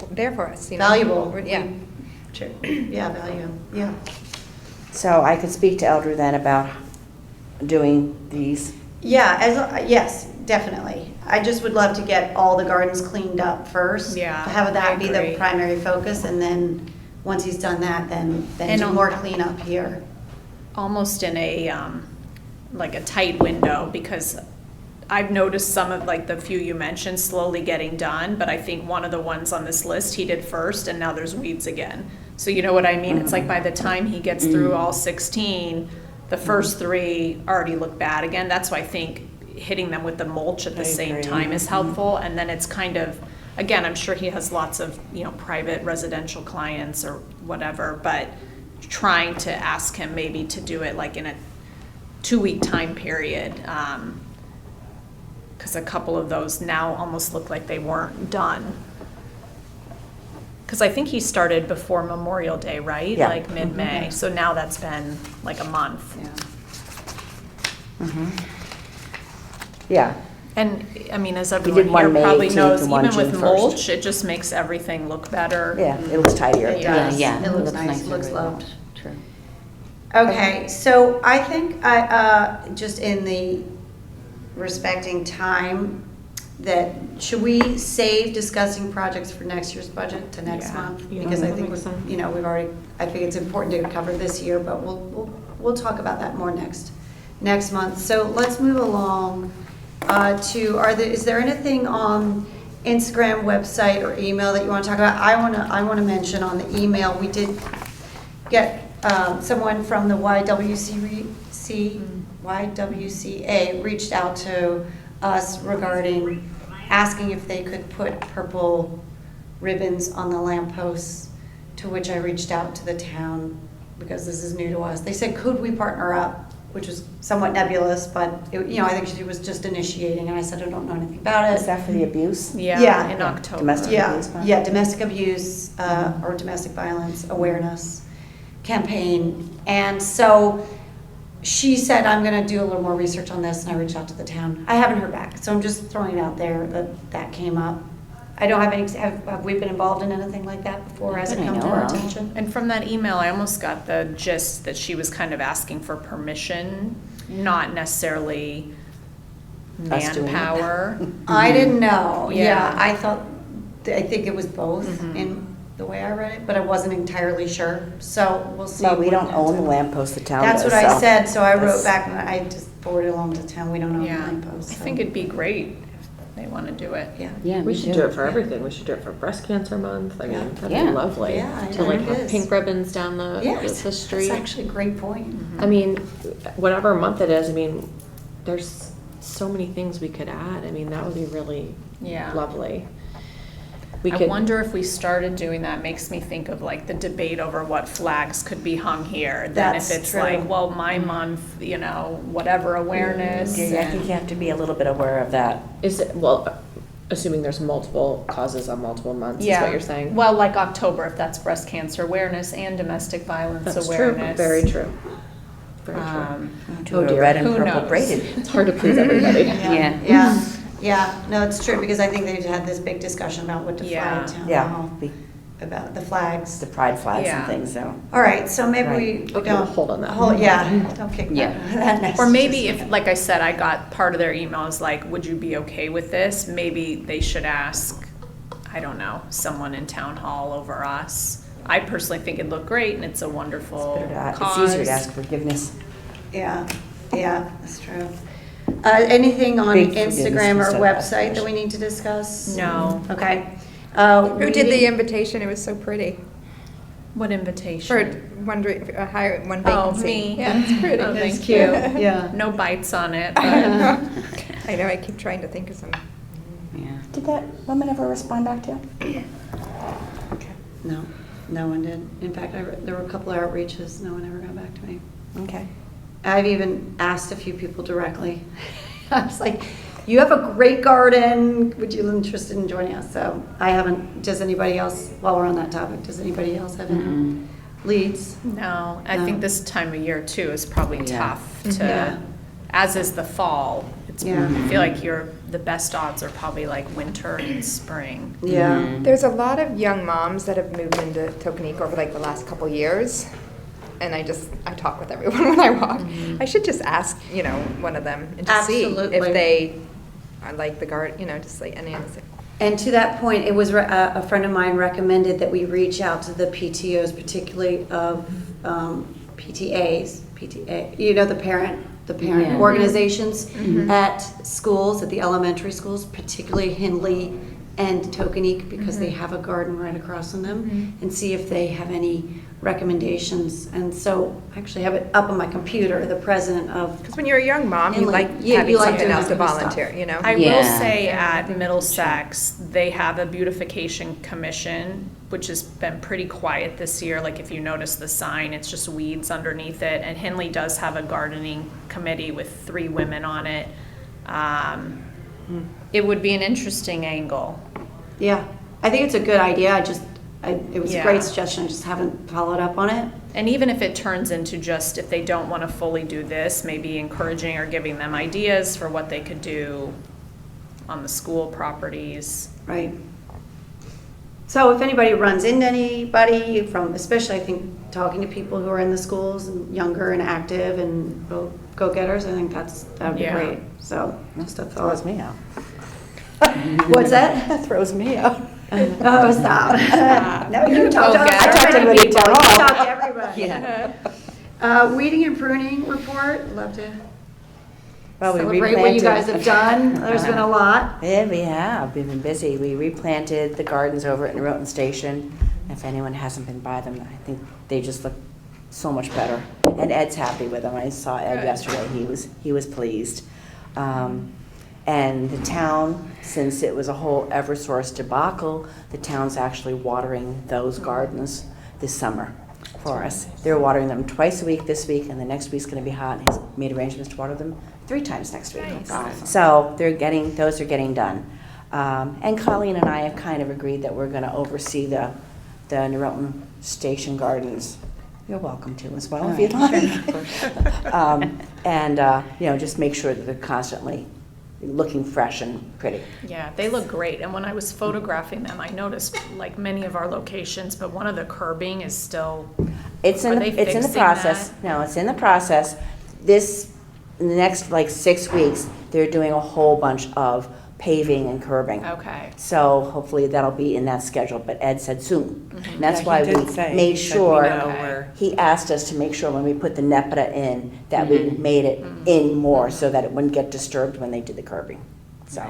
there for us, you know. Valuable. Yeah. Yeah, value, yeah. So I could speak to Elder then about doing these. Yeah, yes, definitely. I just would love to get all the gardens cleaned up first. Yeah, Have I that be the agree. primary focus, and then, once he's done that, then And do on- more cleanup here. Almost in a, like a tight window, because I've noticed some of, like, the few you mentioned slowly getting done, but I think one of the ones on this list he did first, and now there's weeds again. So you know what I mean? It's like by the time he gets through all 16, the first 3 already look bad again. That's why I think hitting them with the mulch at the I same agree. time is helpful, and then it's kind of, again, I'm sure he has lots of, you know, private residential clients or whatever, but trying to ask him maybe to do it like in a 2-week time period, because a couple of those now almost look like they weren't done. Because I think he started before Memorial Day, right? Yeah. Like mid-May, so now that's been like a month. Yeah. And, I mean, as did everyone one here May probably 18th knows, and one even with June 1st. mulch, it just makes everything look better. Yeah, it looks tidier. It Yeah, does. yeah. It looks nice, it looks really loved. True. Okay, so I think just in the respecting time, that should we save discussing projects for next year's budget to next Yeah. month? Yeah, Because I that think, makes sense. you know, I think it's important to cover this year, but we'll talk about that more next month. So let's move along is there anything on Instagram, website, or email that you want to talk about? I want to mention on the email, we did get someone from the YWCA reached out to us regarding asking if they could put purple ribbons on the lampposts, to which I reached out to the town because this is new to us. They said, could we partner up, which was somewhat nebulous, but I think she was just initiating, and I said, I don't know anything about Is it. that for the abuse? Yeah. In October. Domestic abuse fund? Yeah, domestic abuse or domestic violence awareness campaign. And so she said, I'm going to do a little more research on this, and I reached out to the town. I haven't heard back, so I'm just throwing it out there that came up. I don't have any, have we been involved in anything like that before? Has it That I come to know our of. attention? And from that email, I almost got the gist that she was kind of asking for permission, not necessarily Us doing it. manpower. I didn't know. Yeah. Yeah, I think it was both in the way I read it, but I wasn't entirely sure. So we'll see. No, we what don't own the happens. lamppost, the town That's does. what I so said, so I wrote that's- back and I just forwarded along to town. We don't own the Yeah, lamppost. I so- think it'd be great if they want to do it. Yeah. Yeah, We me should too. do it for everything. We should do it for breast cancer month. I Yeah. mean, that'd Yeah. be lovely. Yeah, I To know like it have is. pink ribbons down the Yes, street. that's actually a great point. I mean, whatever month it is, I mean, there's so many things we could add. I mean, that would be really Yeah. lovely. We I could wonder if we started doing that, makes me think of like the debate over what flags could be hung here. Then if That's it's true. like, well, my month, whatever awareness. Yeah, I think and- you have to be a little bit aware of that. Is it, well, assuming there's multiple causes on multiple months, is what you're saying? Well, like October, if that's breast cancer awareness and domestic violence That's true. awareness. Very true. Very true. Do Oh, a dear. red and Who purple knows? braided. It's hard to please everybody. Yeah. Yeah, no, it's true, because I think they've had this big discussion about what to Yeah. flag town Yeah, hall, about the flags. the pride flags and Yeah. things, so. All right, so maybe Right. we Okay, don't. we'll hold on that. Yeah, don't kick Yeah. that next. Or maybe if, like I said, I got part of their emails like, would you be okay with this? Maybe they should ask, I don't know, someone in town hall over us. I personally think it'd look great and it's a wonderful It's cause. easier to ask forgiveness. Yeah, that's true. Anything on Big forgiveness Instagram or instead of website that we need to discuss? No. Okay. Who did the invitation? It was so pretty. What For invitation? one vacancy. Oh, me. Yeah, it's pretty. Oh, That's thank you. Yeah. No bites on it, but I know, I keep trying to think of some. Yeah. Did that woman ever respond back to you? No, no one did. In fact, there were a couple of outreaches, no one ever got back to me. Okay. I've even asked a few people directly. I was like, you have a great garden. Would you be interested in joining us? So I haven't, does anybody else, while we're on that topic, does anybody else have any leads? No, I No. think this time of year too is probably Yeah. tough Yeah. to, as is the fall. It's, Yeah. I feel like the best odds are probably like winter and spring. Yeah. There's a lot of young moms that have moved into Tokenique over like the last couple years. And I talk with everyone when I walk. I should just ask, one of them and just see Absolutely. if they like the garden, just like any of the. And to that point, it was a friend of mine recommended that we reach out to the PTOs, particularly of PTAs, the parent Yeah. organizations at schools, at the elementary schools, particularly Hindley and Tokenique, because they have a garden right across from them, and see if they have any recommendations. And so I actually have it up on my computer, the president of, Because when you're a young mom, you And, like yeah, having you like something doing else to that kind of stuff. volunteer, I will Yeah. say at Middlesex, they have a beautification commission, which has been pretty quiet this year. Like if you notice the sign, it's just weeds underneath it. And Hindley does have a gardening committee with 3 women on it. It would be an interesting angle. yeah, I think it's a good idea. It was a Yeah. great suggestion, I just haven't followed up on it. And even if it turns into just, if they don't want to fully do this, maybe encouraging or giving them ideas for what they could do on the school properties. Right. So if anybody runs into anybody from, especially I think talking to people who are in the schools and younger and active and go-getters, I think that would be Yeah. great. So just a Throws thought. me out. What's that? That throws me out. Oh, stop. No, you talk to Go-getter. I talk to Everybody people. You talks. talk to everybody. Yeah. Weeding and pruning report, love to Well, we celebrate what you guys replanted. have done. There's been a lot. Yeah, we have. We've been busy. We replanted the gardens over at Norotan Station. If anyone hasn't been by them, I think they just look so much better. And Ed's happy with them. I saw Ed Good. yesterday. He was pleased. And the town, since it was a whole Eversource debacle, the town's actually watering those gardens this summer for us. They're watering them twice a week this week, and the next week's going to be hot. And he's made arrangements to water them 3 times next week. So those are getting done. And Colleen and I have kind of agreed that we're going to oversee the Norotan Station gardens. You're welcome to as well if you'd like. Just make sure that they're constantly looking fresh and pretty. Yeah, they look great. And when I was photographing them, I noticed like many of our locations, but one of the curbing is still, It's in Are the, they it's in the fixing process. that? No, it's in the process. In the next 6 weeks, they're doing a whole bunch of paving and curbing. okay. So hopefully that'll be in that schedule, but Ed said soon. And that's Yeah, why he did we say. made He said we sure, know Okay. we're- he asked us to make sure when we put the NEPA in, that we made it in more so that it wouldn't get disturbed when they did the curbing. So,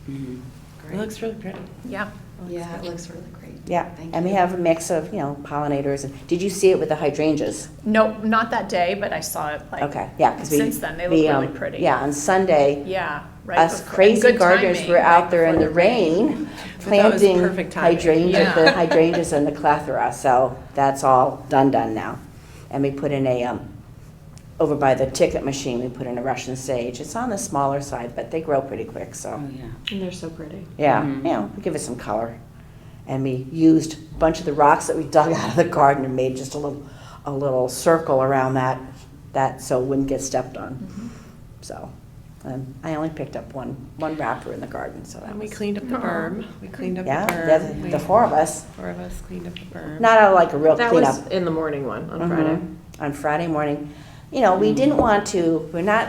It looks really pretty. Yeah. Yeah, it looks really great. yeah. Thank And we you. have a mix of, pollinators. Did you see it with the hydrangeas? No, not that day, but I saw it like. Okay, yeah. 'cause Since then, they look really pretty. Yeah, on Sunday, Yeah, right. us before- crazy and good gardeners timing, were out right there in before the rain But that was planting perfect timing. hydrangeas, the Yeah. hydrangeas and the clethra. So that's all done now. And we put in over by the ticket machine, we put in a Russian sage. It's on the smaller side, but they grow pretty quick, so. Oh, yeah. And they're so pretty. Yeah, we give it some color. And we used a bunch of the rocks that we dug out of the garden and made just a little circle around that so it wouldn't get stepped on. So, I only picked up one wrapper in the garden, so that And we was. cleaned up the berm. We cleaned up Yeah, the berm. the 4 of us. 4 of us cleaned up the berm. Not a real That cleanup. was in the morning one on Friday. On Friday morning. We didn't want to, we're not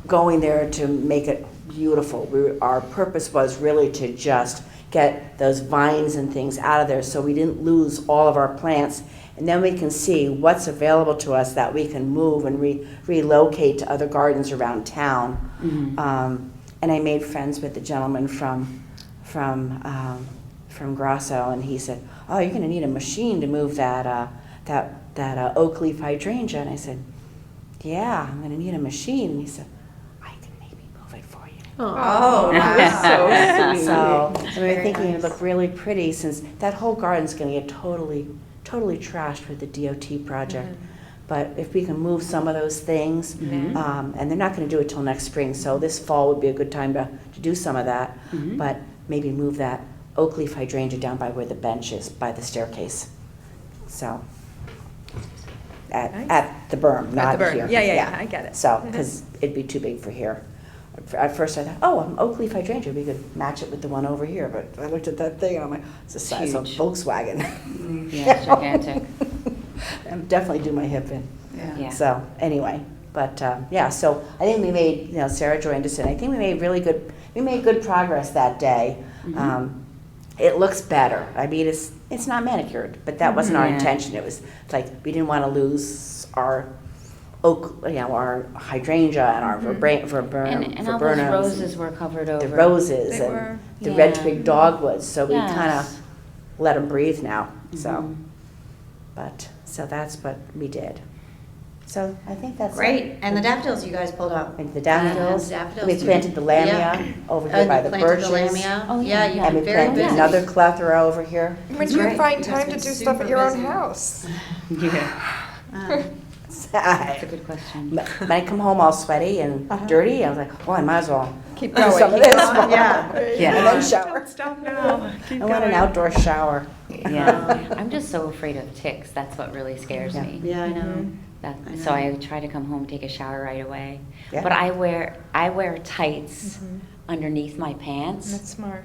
going there to make it beautiful. Our purpose was really to just get those vines and things out of there so we didn't lose all of our plants. And then we can see what's available to us that we can move and relocate to other gardens around town. And I made friends with the gentleman from Grasso, and he said, "Oh, you're going to need a machine to move that oak leaf hydrangea." And I said, "Yeah, I'm going to need a machine." And he said, "I can maybe move it for you." Oh, So sweet. So we were thinking it would look really pretty since that whole garden's going to get totally trashed with the DOT project. But if we can move some of those things, and they're not gonna do it till next spring, so this fall would be a good time to do some of that. But maybe move that oak leaf hydrangea down by where the bench is, by the staircase. So, at the berm, not At the berm. here. Yeah, I get it. So, because it'd be too big for here. At first I thought, oh, an oak leaf hydrangea, we could match it with the one over here, but I looked at that thing and I'm like, it's the size of a Huge. Volkswagen. Yeah, it's gigantic. And definitely do my hip in. Yeah. So, anyway, but, yeah, so I think we made, Sarah joined us, and I think we made good progress that day. It looks better. I mean, it's not manicured, but that wasn't our Yeah. intention. It was like, we didn't want to lose our oak, our hydrangea and our And all those roses were covered over. the roses They and were. the Yeah. red twig dogwoods, so we kind Yes. of let them breathe now, so. Mhm. But, so that's what we did. So I think that's it. Great, and the daffodils you guys pulled up. And the daffodils, Yeah, daffodils. we planted the lamia Yeah. over here by the You planted birches. lamia. Oh, Yeah, yeah. you And we did very planted busy. another clethra over here. When do you great. find You guys time to been do stuff at super your own busy. house? Yeah, Um, that's a good question. When I come home all sweaty and dirty, I was like, oh, I might as well Keep do going. some of keep this. going. Yeah. Yeah. And then shower. Don't stop now. Keep I want an going. outdoor shower. Yeah, I'm just so afraid of ticks. That's what really scares Yeah. me. Yeah, I know. That, I so know. I try to come home, take a shower right away. Yeah. But I wear tights underneath my pants. That's smart.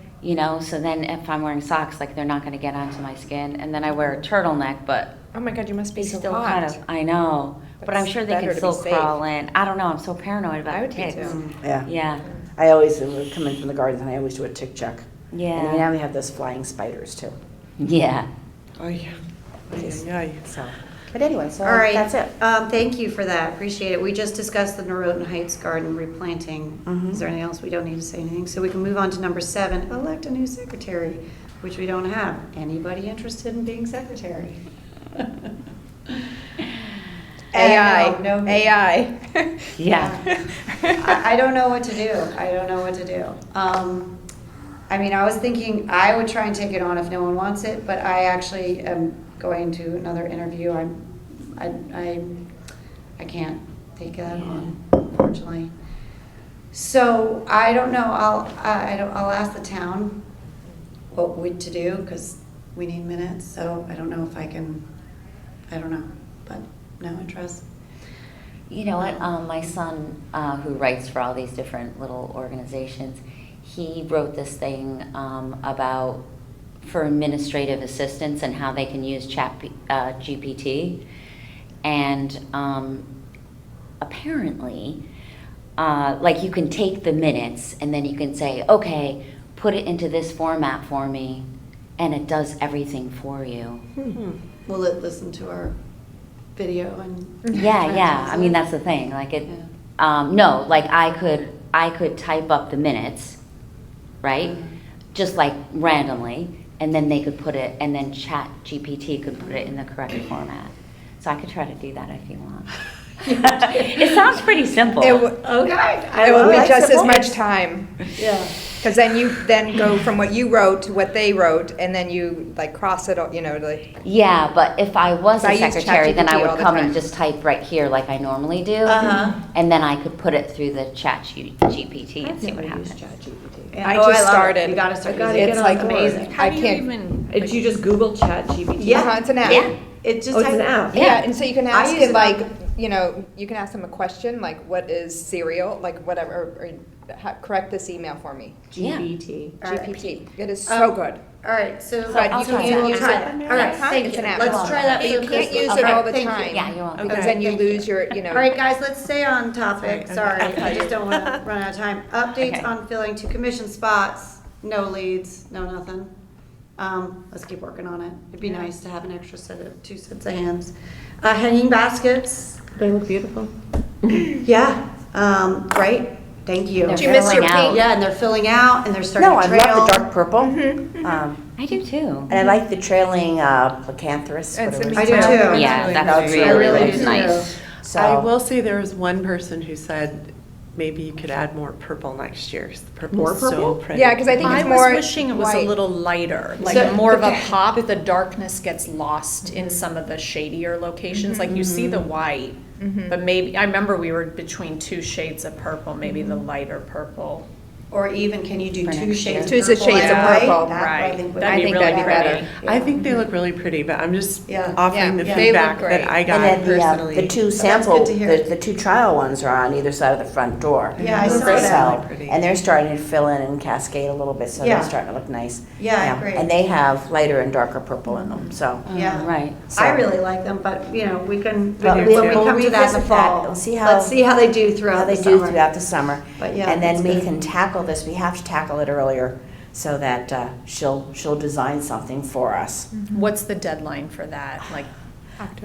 So then if I'm wearing socks, like they're not going to get onto my skin. And then I wear a turtleneck, but Oh my God, you must be they so still hot. kind of, I know. But I'm That's sure they better can to be still safe. crawl in. I don't know, I'm so paranoid about I would be ticks. too. Yeah. Yeah, I always would come in from the garden and I always do a tick check. And now yeah, we have those flying spiders too. yeah. Oh, yeah. Yeah. So, but anyway, so All right. that's it. Thank you for that. Appreciate it. We just discussed the Norotan Heights garden replanting. Mhm. Is there anything else? We don't need to say anything. So we can move on to number 7, elect a new secretary, which we don't have. Anybody interested in being secretary? AI. No, no. AI. Yeah. I don't know what to do. I don't know what to do. I mean, I was thinking I would try and take it on if no one wants it, but I actually am going to another interview. I can't take that on, unfortunately. So I don't know. I'll ask the town what to do because we need minutes. So I don't know if I can. I don't know, but no interest. You know what, my son, who writes for all these different little organizations, he wrote this thing about for administrative assistants and how they can use GPT. And apparently, like you can take the minutes and then you can say, okay, put it into this format for me, and it does everything for you. Will it listen to our video and? Yeah, I mean, that's the thing, like it, no, like I could type up the minutes, right? Just like randomly, and then they could put it, and then Chat GPT could put it in the correct format. So I could try to do that if you want. It sounds pretty simple. It would Okay. be just as simple. much time. Yeah. Because then you then go from what you wrote to what they wrote, and then you like cross it, like. Yeah, but if I was I a use secretary, then I ChatGPT all would the come time. and just type right here like I normally do. Uh-huh. And then I could put it through the Chat GPT and see what happens. I Oh, just love it. started. You gotta start It's using it. like It's amazing. I can't. Did you just Google ChatGPT? Yeah. It's an app. Yeah. It just. Oh, it's an app. Yeah, and so you can I ask use it it like, on- you can ask them a question like, what is cereal, like whatever, or correct this email for me. Yeah. GPT. All right. GPT. It is so good. All right, so. But I'll you try can't that. use Try it. that. All right, Huh? thank It's you. an app. Let's try that. But you for can't Christmas. use it all the Thank you. time. Yeah, you're welcome. Because then you lose your, All right, guys, let's stay on topic. Sorry, I just don't want to run out of time. Updates Okay. on filling 2 commission spots, no leads, no nothing. Let's keep working on it. It'd be nice to have an extra set of 2 sets of hands. Hanging baskets, They look beautiful. yeah, great, thank you. They're Did you miss your filling out. pink? Yeah, and they're filling out and they're starting No, to I trail. love the dark purple. I do too. And I like the trailing Lycanthus. It's whatever I it's do called. too. Yeah, No, that's it's really, really really do too. nice. So, I will say there was one person who said maybe you could add more purple next year. 'Cause the purple More is so purple? pretty. Yeah, because I think I it's was more wishing it was white. a little lighter, like So- more of a okay. pop. The darkness gets lost in some of the shadier locations. Like you see the white, but maybe I remember we were between two shades of purple. Maybe the lighter purple. Or even, can you do For two next shades year. of Two purple shades and of white? purple. That I Right. think would That'd I be think really that'd be better. pretty. I think they look really pretty, but I'm just Yeah. offering the Yeah, they look feedback great. that I got And then personally. the two that's sample, good to hear. the two trial ones are on either side of the front door. Yeah, I They're saw really that. pretty. And they're starting to fill in and cascade a little bit, so Yeah. they're starting to look nice. Yeah, I agree. And they have lighter and darker purple in them, so. Yeah. Right. So- I really like them, but, you know, we can, But when we- we we'll come to that in the revisit that. fall. We'll see how- Let's see how they do How throughout they the do summer. throughout the summer. But yeah, And then that's we good. can tackle this, we have to tackle it earlier, so that she'll design something for us. What's the deadline for that? Like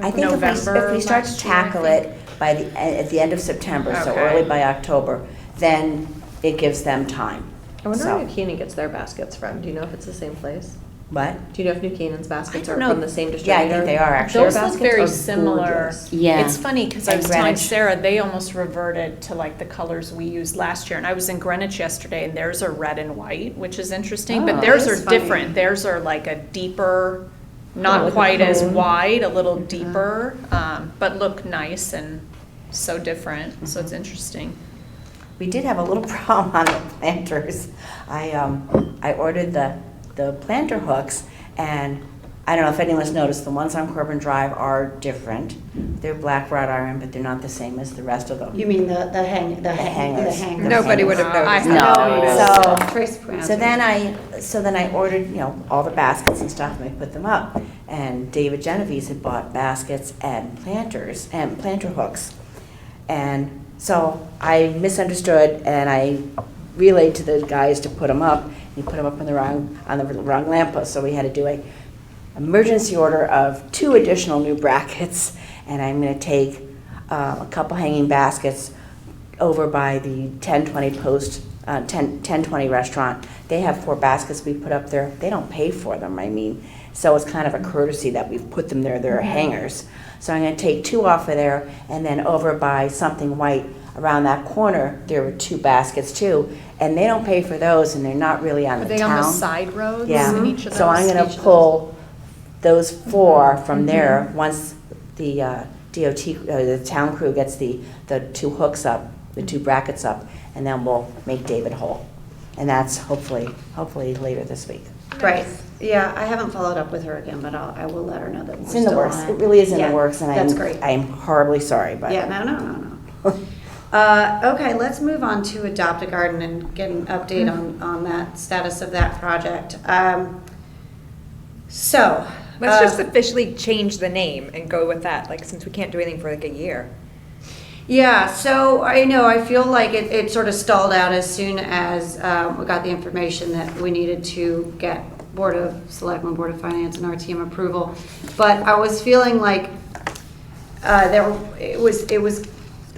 I think November if we start to last year, I tackle think? it by at the end of September, so Okay. early by October, then it gives them time. I wonder So- where New Canaan gets their baskets from. Do you know if it's the same place? What? Do you know if New Canaan's baskets I are don't know. from the same Yeah, distributor? I think they are actually. Those Their look baskets very are similar. gorgeous. Yeah. It's funny because I And was telling Greenwich. Sarah, they almost reverted to like the colors we used last year. And I was in Greenwich yesterday and theirs are red and white, which is interesting, Oh, but theirs that's are funny. different. Theirs are like a deeper, not like a quite as cone. wide, a little deeper, but look nice and so different. So it's interesting. We did have a little problem on the planters. I ordered the planter hooks, and I don't know if anyone's noticed, the ones on Corbin Drive are different. They're black wrought iron, but they're not the same as the rest of them. You mean the hangers. hangers? Nobody would have noticed. No. So- Trace plans. So then I ordered, all the baskets and stuff, and I put them up. And David Genovese had bought baskets and planters and planter hooks. And so I misunderstood, and I relayed to the guys to put them up. He put them up on the wrong lamppost, so we had to do a emergency order of 2 additional new brackets. And I'm going to take a couple hanging baskets over by the 1020 restaurant. They have 4 baskets we put up there. They don't pay for them, so it's kind of a courtesy that we've put them there. They're hangers. So I'm going to take 2 off of there, and then over by something white around that corner, there were 2 baskets too, and they don't pay for those, and they're not really on Are the they town. on the side roads Yeah. in each of those? So I'm going Each to of pull those 4 from there once the DOT, the town crew gets the 2 hooks up, the 2 brackets up, and then we'll make David whole. And that's hopefully later this week. Right, yeah, I haven't followed up with her again, but I will let her know that we're It's in the still works. on It really is in Yeah, the works, and that's great. I'm horribly sorry, but. Yeah, no. Okay, let's move on to Adopt a Garden and get an update on that status of that project. Let's just officially change the name and go with that, like, since we can't do anything for like a year. Yeah, so I feel like it sort of stalled out as soon as we got the information that we needed to get Board of Selectmen, Board of Finance, and RTM approval. But I was feeling like there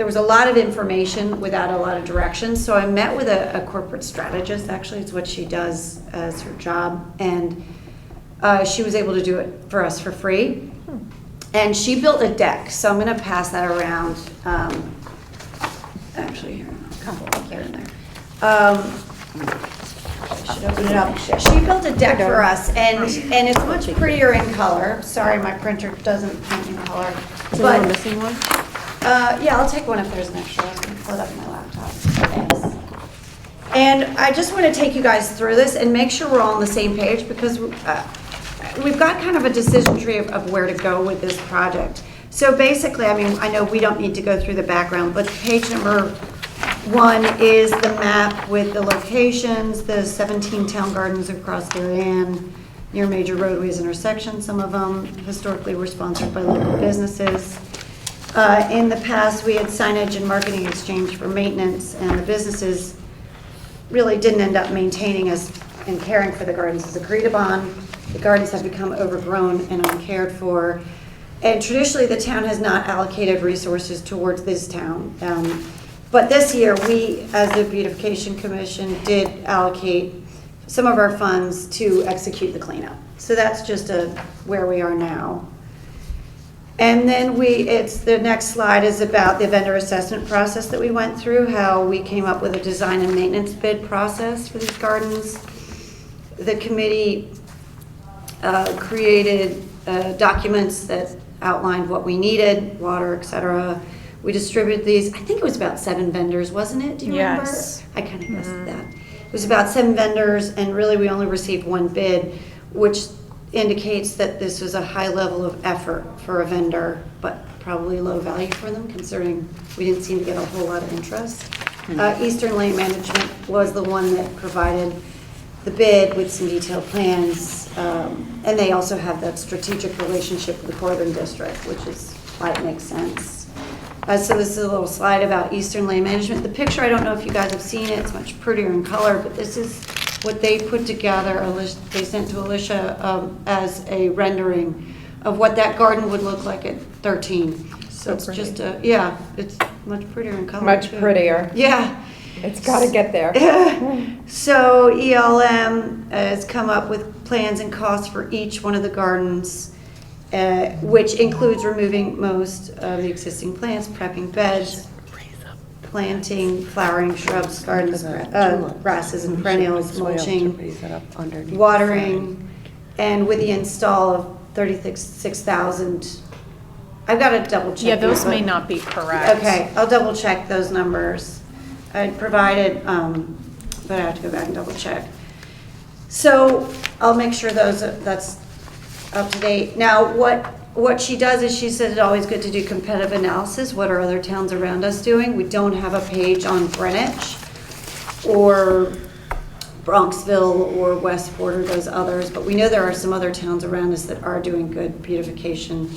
was a lot of information without a lot of direction. So I met with a corporate strategist, actually, it's what she does as her job, and she was able to do it for us for free. And she built a deck, so I'm going to pass that around. Actually, here, a couple up there and there. I should open it up. She built a deck for us, and it's much prettier in color. Sorry, my printer doesn't print in color. Is But, anyone missing one? yeah, I'll take one if there's an extra. I was going to pull it up on my laptop. Thanks. And I just want to take you guys through this and make sure we're all on the same page, because we've got kind of a decision tree of where to go with this project. So basically, I know we don't need to go through the background, but page number 1 is the map with the locations, the 17 town gardens across Darien, near major roadways intersections. Some of them historically were sponsored by local businesses. In the past, we had signage and marketing exchange for maintenance, and the businesses really didn't end up maintaining and caring for the gardens as agreed upon. The gardens have become overgrown and uncared for. And traditionally, the town has not allocated resources towards this town. But this year, we, as the Beautification Commission, did allocate some of our funds to execute the cleanup. So that's just where we are now. And then the next slide is about the vendor assessment process that we went through, how we came up with a design and maintenance bid process for these gardens. The committee created documents that outlined what we needed, water, et cetera. We distributed these, I think it was about 7 vendors, wasn't it? Do you remember? Yes. I kind of guessed that. It was about 7 vendors, and really we only received 1 bid, which indicates that this was a high level of effort for a vendor, but probably low value for them, considering we didn't seem to get a whole lot of interest. Eastern Lane Management was the one that provided the bid with some detailed plans, and they also have that strategic relationship with the Corbin District, which is why it makes sense. So this is a little slide about Eastern Lane Management. The picture, I don't know if you guys have seen it, it's much prettier in color, but this is what they put together. They sent to Alicia as a rendering of what that garden would look like at 13. So it's pretty. just it's much prettier in color. Much too. prettier. Yeah. It's got to get there. So ELM has come up with plans and costs for each one of the gardens, which includes removing most of the existing plants, prepping beds, planting, flowering shrubs, gardens, grasses and perennials, mulching, watering, and with the install of 36,000. I've got to double check. Yeah, those that, may but- not be correct. Okay, I'll double check those numbers. I provided, but I have to go back and double check. So I'll make sure that's up to date. Now, what she does is she said it's always good to do competitive analysis. What are other towns around us doing? We don't have a page on Greenwich or Bronxville or Westport or those others, but we know there are some other towns around us that are doing good beautification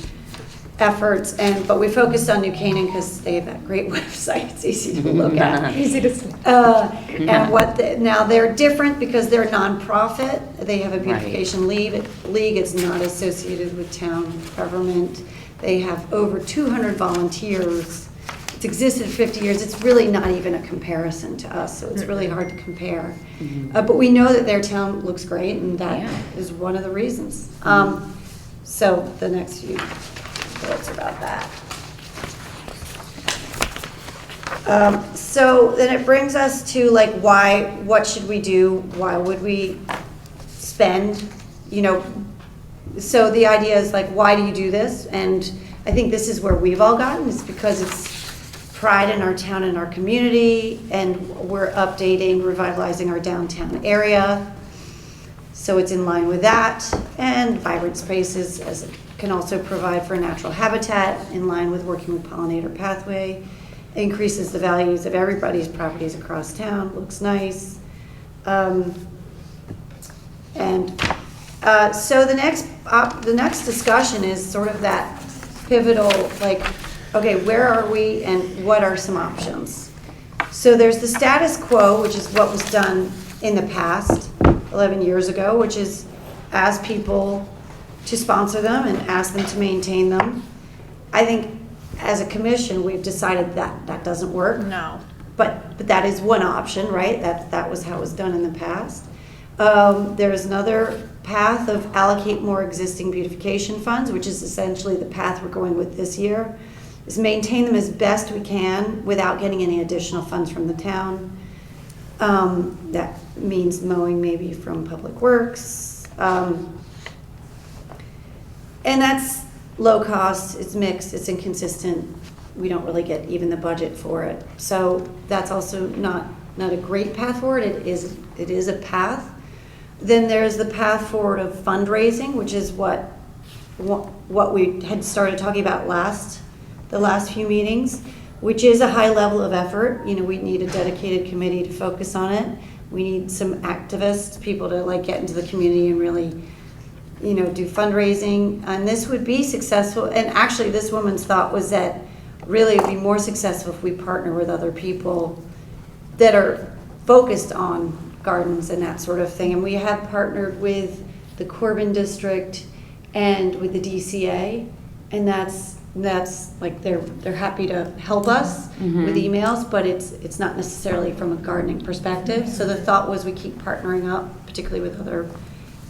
efforts, but we focused on New Canaan because they have that great website. It's easy to look at. Easy to see. And now they're different because they're nonprofit. They have a beautification league. It's not associated with town government. They have over 200 volunteers. It's existed for 50 years. It's really not even a comparison to us, so it's really hard to compare. But we know that their town looks great, and that is one of the reasons. So the next few thoughts about that. So then it brings us to like what should we do? Why would we spend? So the idea is like, why do you do this? And I think this is where we've all gotten. It's because it's pride in our town and our community, and we're updating, revitalizing our downtown area. So it's in line with that, and vibrant spaces as it can also provide for natural habitat in line with working with pollinator pathway, increases the values of everybody's properties across town, looks nice. So the next discussion is sort of that pivotal, like, okay, where are we and what are some options? So there's the status quo, which is what was done in the past, 11 years ago, which is ask people to sponsor them and ask them to maintain them. I think as a commission, we've decided that that doesn't work. No. But that is one option, right? That was how it was done in the past. There's another path of allocate more existing beautification funds, which is essentially the path we're going with this year, is maintain them as best we can without getting any additional funds from the town. That means mowing maybe from Public Works. And that's low cost, it's mixed, it's inconsistent. We don't really get even the budget for it. So that's also not a great path forward. It is a path. Then there's the path forward of fundraising, which is what we had started talking about the last few meetings, which is a high level of effort. We need a dedicated committee to focus on it. We need some activists, people to like get into the community and really, do fundraising. And this would be successful. And actually this woman's thought was that really it'd be more successful if we partner with other people that are focused on gardens and that sort of thing. And we have partnered with the Corbin District and with the DCA, and that's like they're happy to help us with emails, but it's not necessarily from a gardening perspective. So the thought was we keep partnering up, particularly with other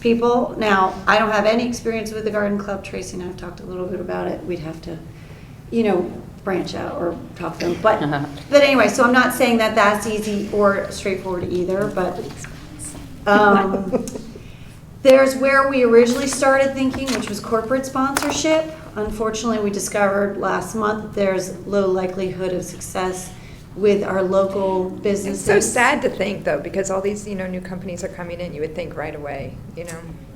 people. Now, I don't have any experience with the garden club. Tracy and I have talked a little bit about it. We'd have to, branch out or talk to them. But anyway, so I'm not saying that that's easy or straightforward either, but there's where we originally started thinking, which was corporate sponsorship. Unfortunately, we discovered last month that there's low likelihood of success with our local businesses. It's so sad to think, though, because all these, new companies are coming in. You would think right away,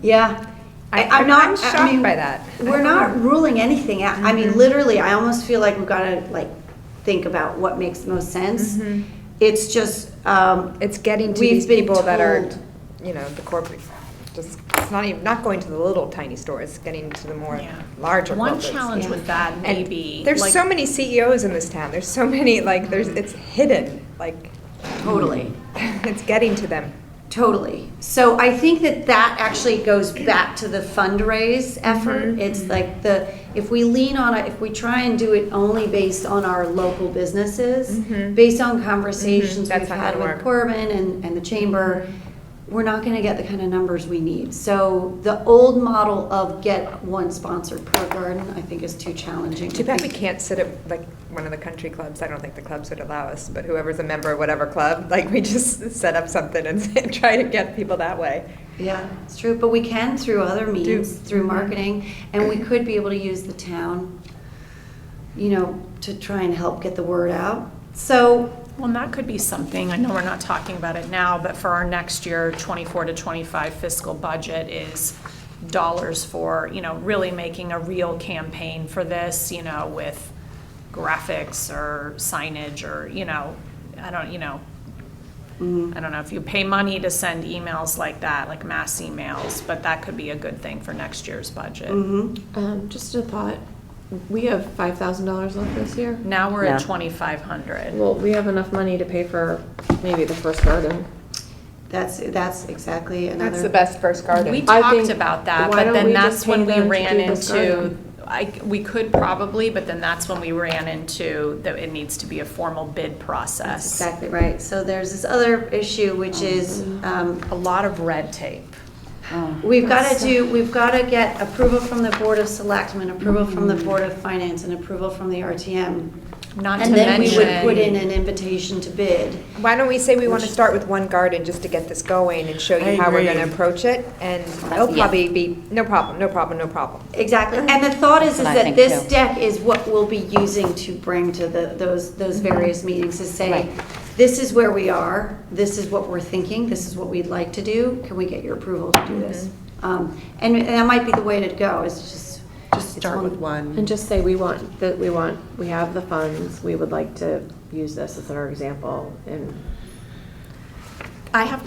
Yeah. I'm not shocked by that. We're not ruling anything out. I mean, literally, I almost feel like we've got to think about what makes the most sense. It's just It's getting to we've these been people that are, told- the corporate. Just it's not going to the little tiny stores. It's getting to the more larger. One corporates. challenge with that may And be. there's like, so many CEOs in this town. There's so many it's hidden. totally. It's getting to them. Totally. So I think that actually goes back to the fundraise effort. It's like if we lean on it, if we try and do it only based on our local businesses, based on conversations That's we've not had gonna with work. Corbin and the chamber, we're not going to get the kind of numbers we need. So the old model of get one sponsor per garden, I think, is too challenging. Too bad we can't sit at one of the country clubs. I don't think the clubs would allow us, but whoever's a member of whatever club, we just set up something and try to get people that way. Yeah, it's true. But we can through other means, through marketing, and we could be able to use the town, to try and help get the word out. So. Well, and that could be something, I know we're not talking about it now, but for our next year, 24 to 25 fiscal budget is dollars for, really making a real campaign for this, with graphics or signage or, I don't know if you pay money to send emails like that, like mass emails, but that could be a good thing for next year's budget. Just a thought. We have $5,000 left this year. Now we're at Yeah. 2,500. Well, we have enough money to pay for maybe the first garden. That's exactly another. That's the best first garden. We I talked think- about that, why but don't then we that's just when pay we them to ran do this into, garden? we could probably, but then that's when we ran into that it needs to be a formal bid That's process. exactly right. So there's this other issue, which is A lot of red tape. we've got to get approval from the Board of Selectmen, approval from the Board of Finance, and approval from the RTM. Not to And then we would put in mention, an invitation to bid. Why don't we say we want to start with one garden just to get this going and show I you how we're agree. going to approach it? And it'll probably be no problem. Exactly. And the thought is I that think this too. deck is what we'll be using to bring to those various meetings to say, Right. this is where we are, this is what we're thinking, this is what we'd like to do, can we get your approval to do this? And that might be the way to go, is just. Just start with one. And just say we have the funds, we would like to use this as our example, and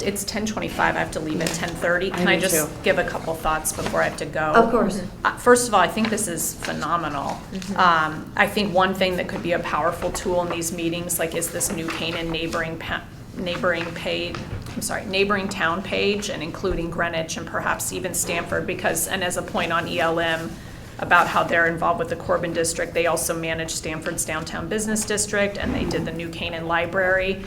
it's 10:25, I have to leave at 10:30. Can I do just too. give a couple thoughts before I have to go? Of course. First of all, I think this is phenomenal. I think one thing that could be a powerful tool in these meetings, is this New Canaan neighboring town page, and including Greenwich and perhaps even Stamford, and as a point on ELM about how they're involved with the Corbin District, they also manage Stamford's downtown business district, and they did the New Canaan Library.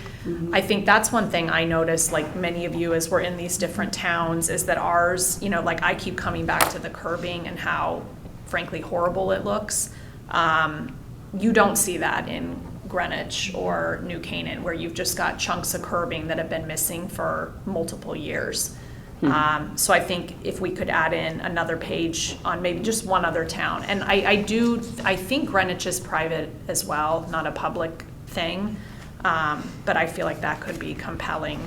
I think that's one thing I noticed, like many of you, as we're in these different towns, is that ours, I keep coming back to the curbing and how frankly horrible it looks. You don't see that in Greenwich or New Canaan, where you've just got chunks of curbing that have been missing for multiple years. So I think if we could add in another page on maybe just one other town, and I think Greenwich is private as well, not a public thing, but I feel like that could be compelling.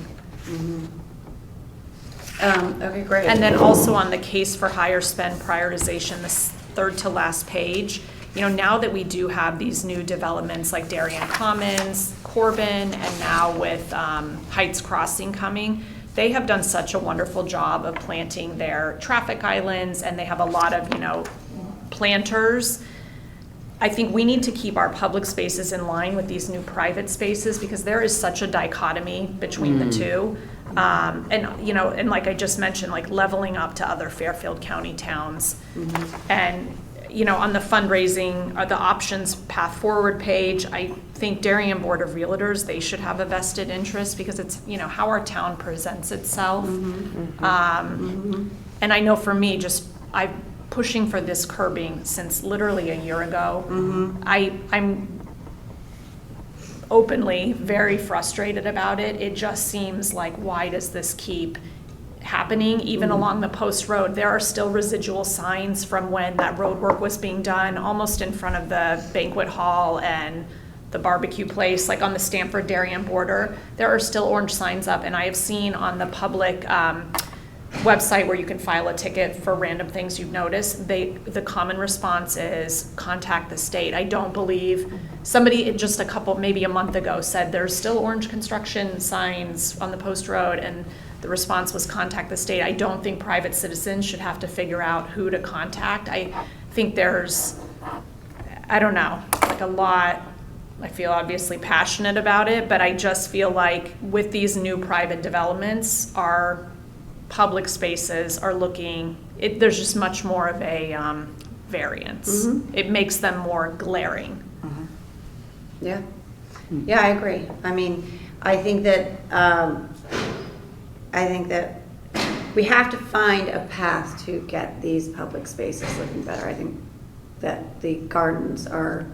Okay, great. And then also on the case for higher spend prioritization, this third to last page, now that we do have these new developments like Darien Commons, Corbin, and now with Heights Crossing coming, they have done such a wonderful job of planting their traffic islands, and they have a lot of, planters. I think we need to keep our public spaces in line with these new private spaces, because there is such a dichotomy between the two. And like I just mentioned, like leveling up to other Fairfield County towns. And, on the fundraising, the options path forward page, I think Darien Board of Realtors, they should have a vested interest, because it's, how our town presents itself. and I know for me, just, I'm pushing for this curbing since literally a year ago. I'm openly very frustrated about it. It just seems like, why does this keep happening? Even along the post road, there are still residual signs from when that road work was being done, almost in front of the banquet hall and the barbecue place, like on the Stamford Darien border. There are still orange signs up, and I have seen on the public website where you can file a ticket for random things you've noticed, the common response is contact the state. I don't believe, somebody just maybe a month ago said there's still orange construction signs on the post road, and the response was contact the state. I don't think private citizens should have to figure out who to contact. I think there's, I don't know, like a lot. I feel obviously passionate about it, but I just feel like with these new private developments, our public spaces are there's just much more of a variance. It makes them more glaring. Yeah. Yeah, I agree. I mean, I think that we have to find a path to get these public spaces looking better. I think that the gardens are,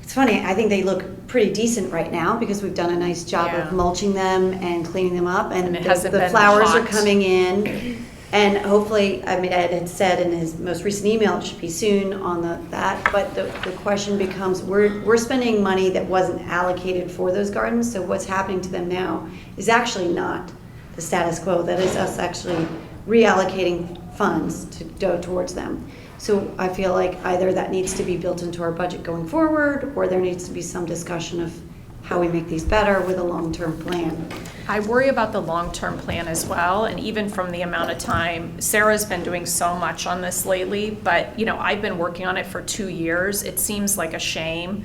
it's funny, I think they look pretty decent right now because we've done a nice job of mulching them and cleaning them up, and it hasn't the been flowers are hot. coming in. And hopefully, I mean, Ed had said in his most recent email, it should be soon on that, but the question becomes, we're spending money that wasn't allocated for those gardens, so what's happening to them now is actually not the status quo. That is us actually reallocating funds to go towards them. So I feel like either that needs to be built into our budget going forward, or there needs to be some discussion of how we make these better with a long-term plan. I worry about the long-term plan as well, and even from the amount of time, Sarah's been doing so much on this lately, but I've been working on it for 2 years. It seems like a shame.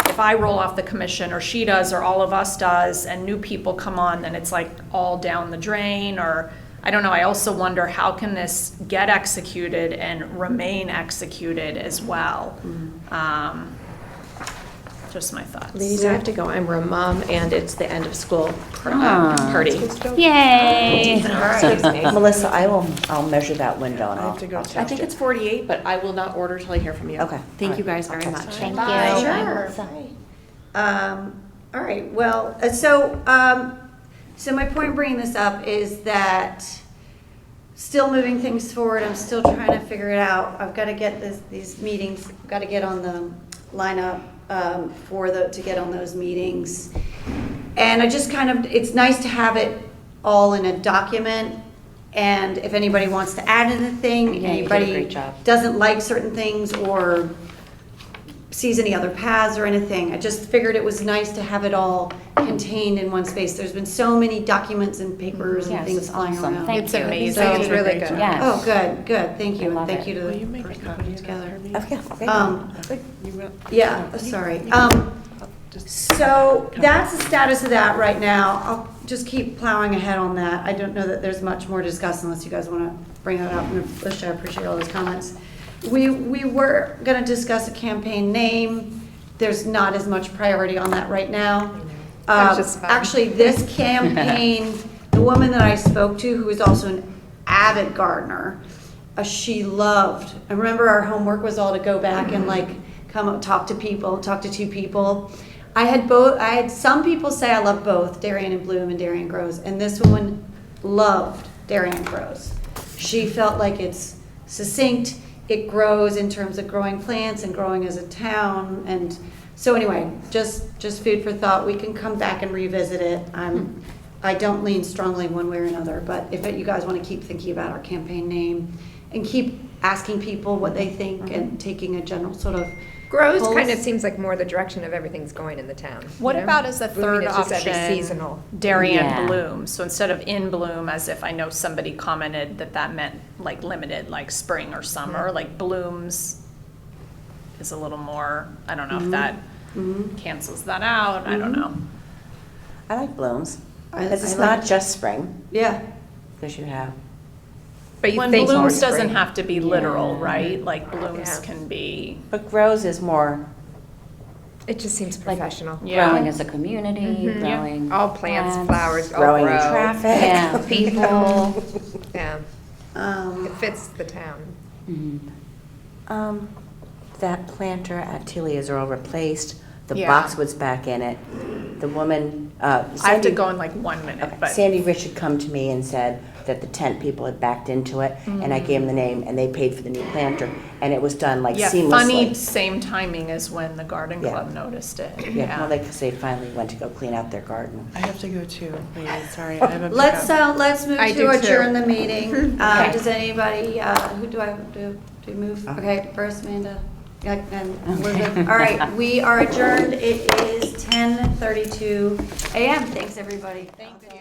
If I roll off the commission, or she does, or all of us does, and new people come on, then it's like all down the drain, or I don't know. I also wonder, how can this get executed and remain executed as well? Just my thoughts. Ladies, I have to go. I'm a mom, and it's the end of school party. Yay! Melissa, I'll measure that window and I have to go I'll too. I think it's 48, but I will not order till I hear from you. Okay. Thank All you right. guys very I'll much. text Thank Bye. you. Sure. All right, well, so my point bringing this up is that still moving things forward. I'm still trying to figure it out. I've got to get these meetings, I've got to get on the lineup to get on those meetings. And I just it's nice to have it all in a document. And if anybody wants to add anything, Yeah, you did a anybody great job. doesn't like certain things or sees any other paths or anything, I just figured it was nice to have it all contained in one space. There's been so many documents and papers and Yes, things it's flying awesome. around. Thank It's you. amazing. It's really good. Yes. Oh, good, thank I you, and love thank it. you to Will you the make a person copy putting it of that together. for me? Okay. You will? Yeah, sorry. Just- So that's the status of that right now. I'll just keep plowing ahead on that. I don't know that there's much more to discuss unless you guys want to bring that up. And Alicia, I appreciate all those comments. We were going to discuss a campaign name. There's not as much priority on that right now. That's just fun. Actually, this campaign, the woman that I spoke to, who is also an avid gardener, she loved, I remember our homework was all to go back and come up, talk to two people. I had some people say I love both Darien and Bloom and Darien Grows, and this woman loved Darien Grows. She felt like it's succinct, it grows in terms of growing plants and growing as a town, and so anyway, just food for thought. We can come back and revisit it. I don't lean strongly one way or another, but if you guys want to keep thinking about our campaign name and keep asking people what they think and taking a general sort of Grows pulse. kind of seems like more the direction of everything's going in the town. What you know? about as a Blooming third is just every option, seasonal. Darien Yeah. Bloom? So instead of in bloom, as if I know somebody commented that meant like limited, like spring or summer, like blooms is a little more, I don't know if that cancels that out, I don't know. I like blooms. I Because it's like- not just spring, Yeah, because you have, But you When think more blooms doesn't spring. have to be literal, right? Like blooms Yeah. can be, but grows is more, It just seems professional. yeah. Growing as a community, growing. All plants, flowers, all growing grow. traffic. Yeah, people. Yeah. It fits the town. That planter at Tilly is all replaced. The Yeah. boxwood's back in it. The woman, I have to Sandy, go in like 1 minute, okay, but. Sandy Rich had come to me and said that the tent people had backed into it, and I gave them the name, and they paid for the new planter, and it was done like Yeah, seamlessly. funny, same timing as when the garden Yeah. club noticed it. Yeah, well, because they finally went to go clean out their garden. I have to go too. Wait, sorry, I have a Let's, pickup. let's move I to do too. adjourn the meeting. Okay. Does anybody, who do I, do we move? Okay, first Amanda. Yeah, and Elizabeth. All right, we are adjourned. It is 10:32 a.m. Thanks, everybody. Thank you.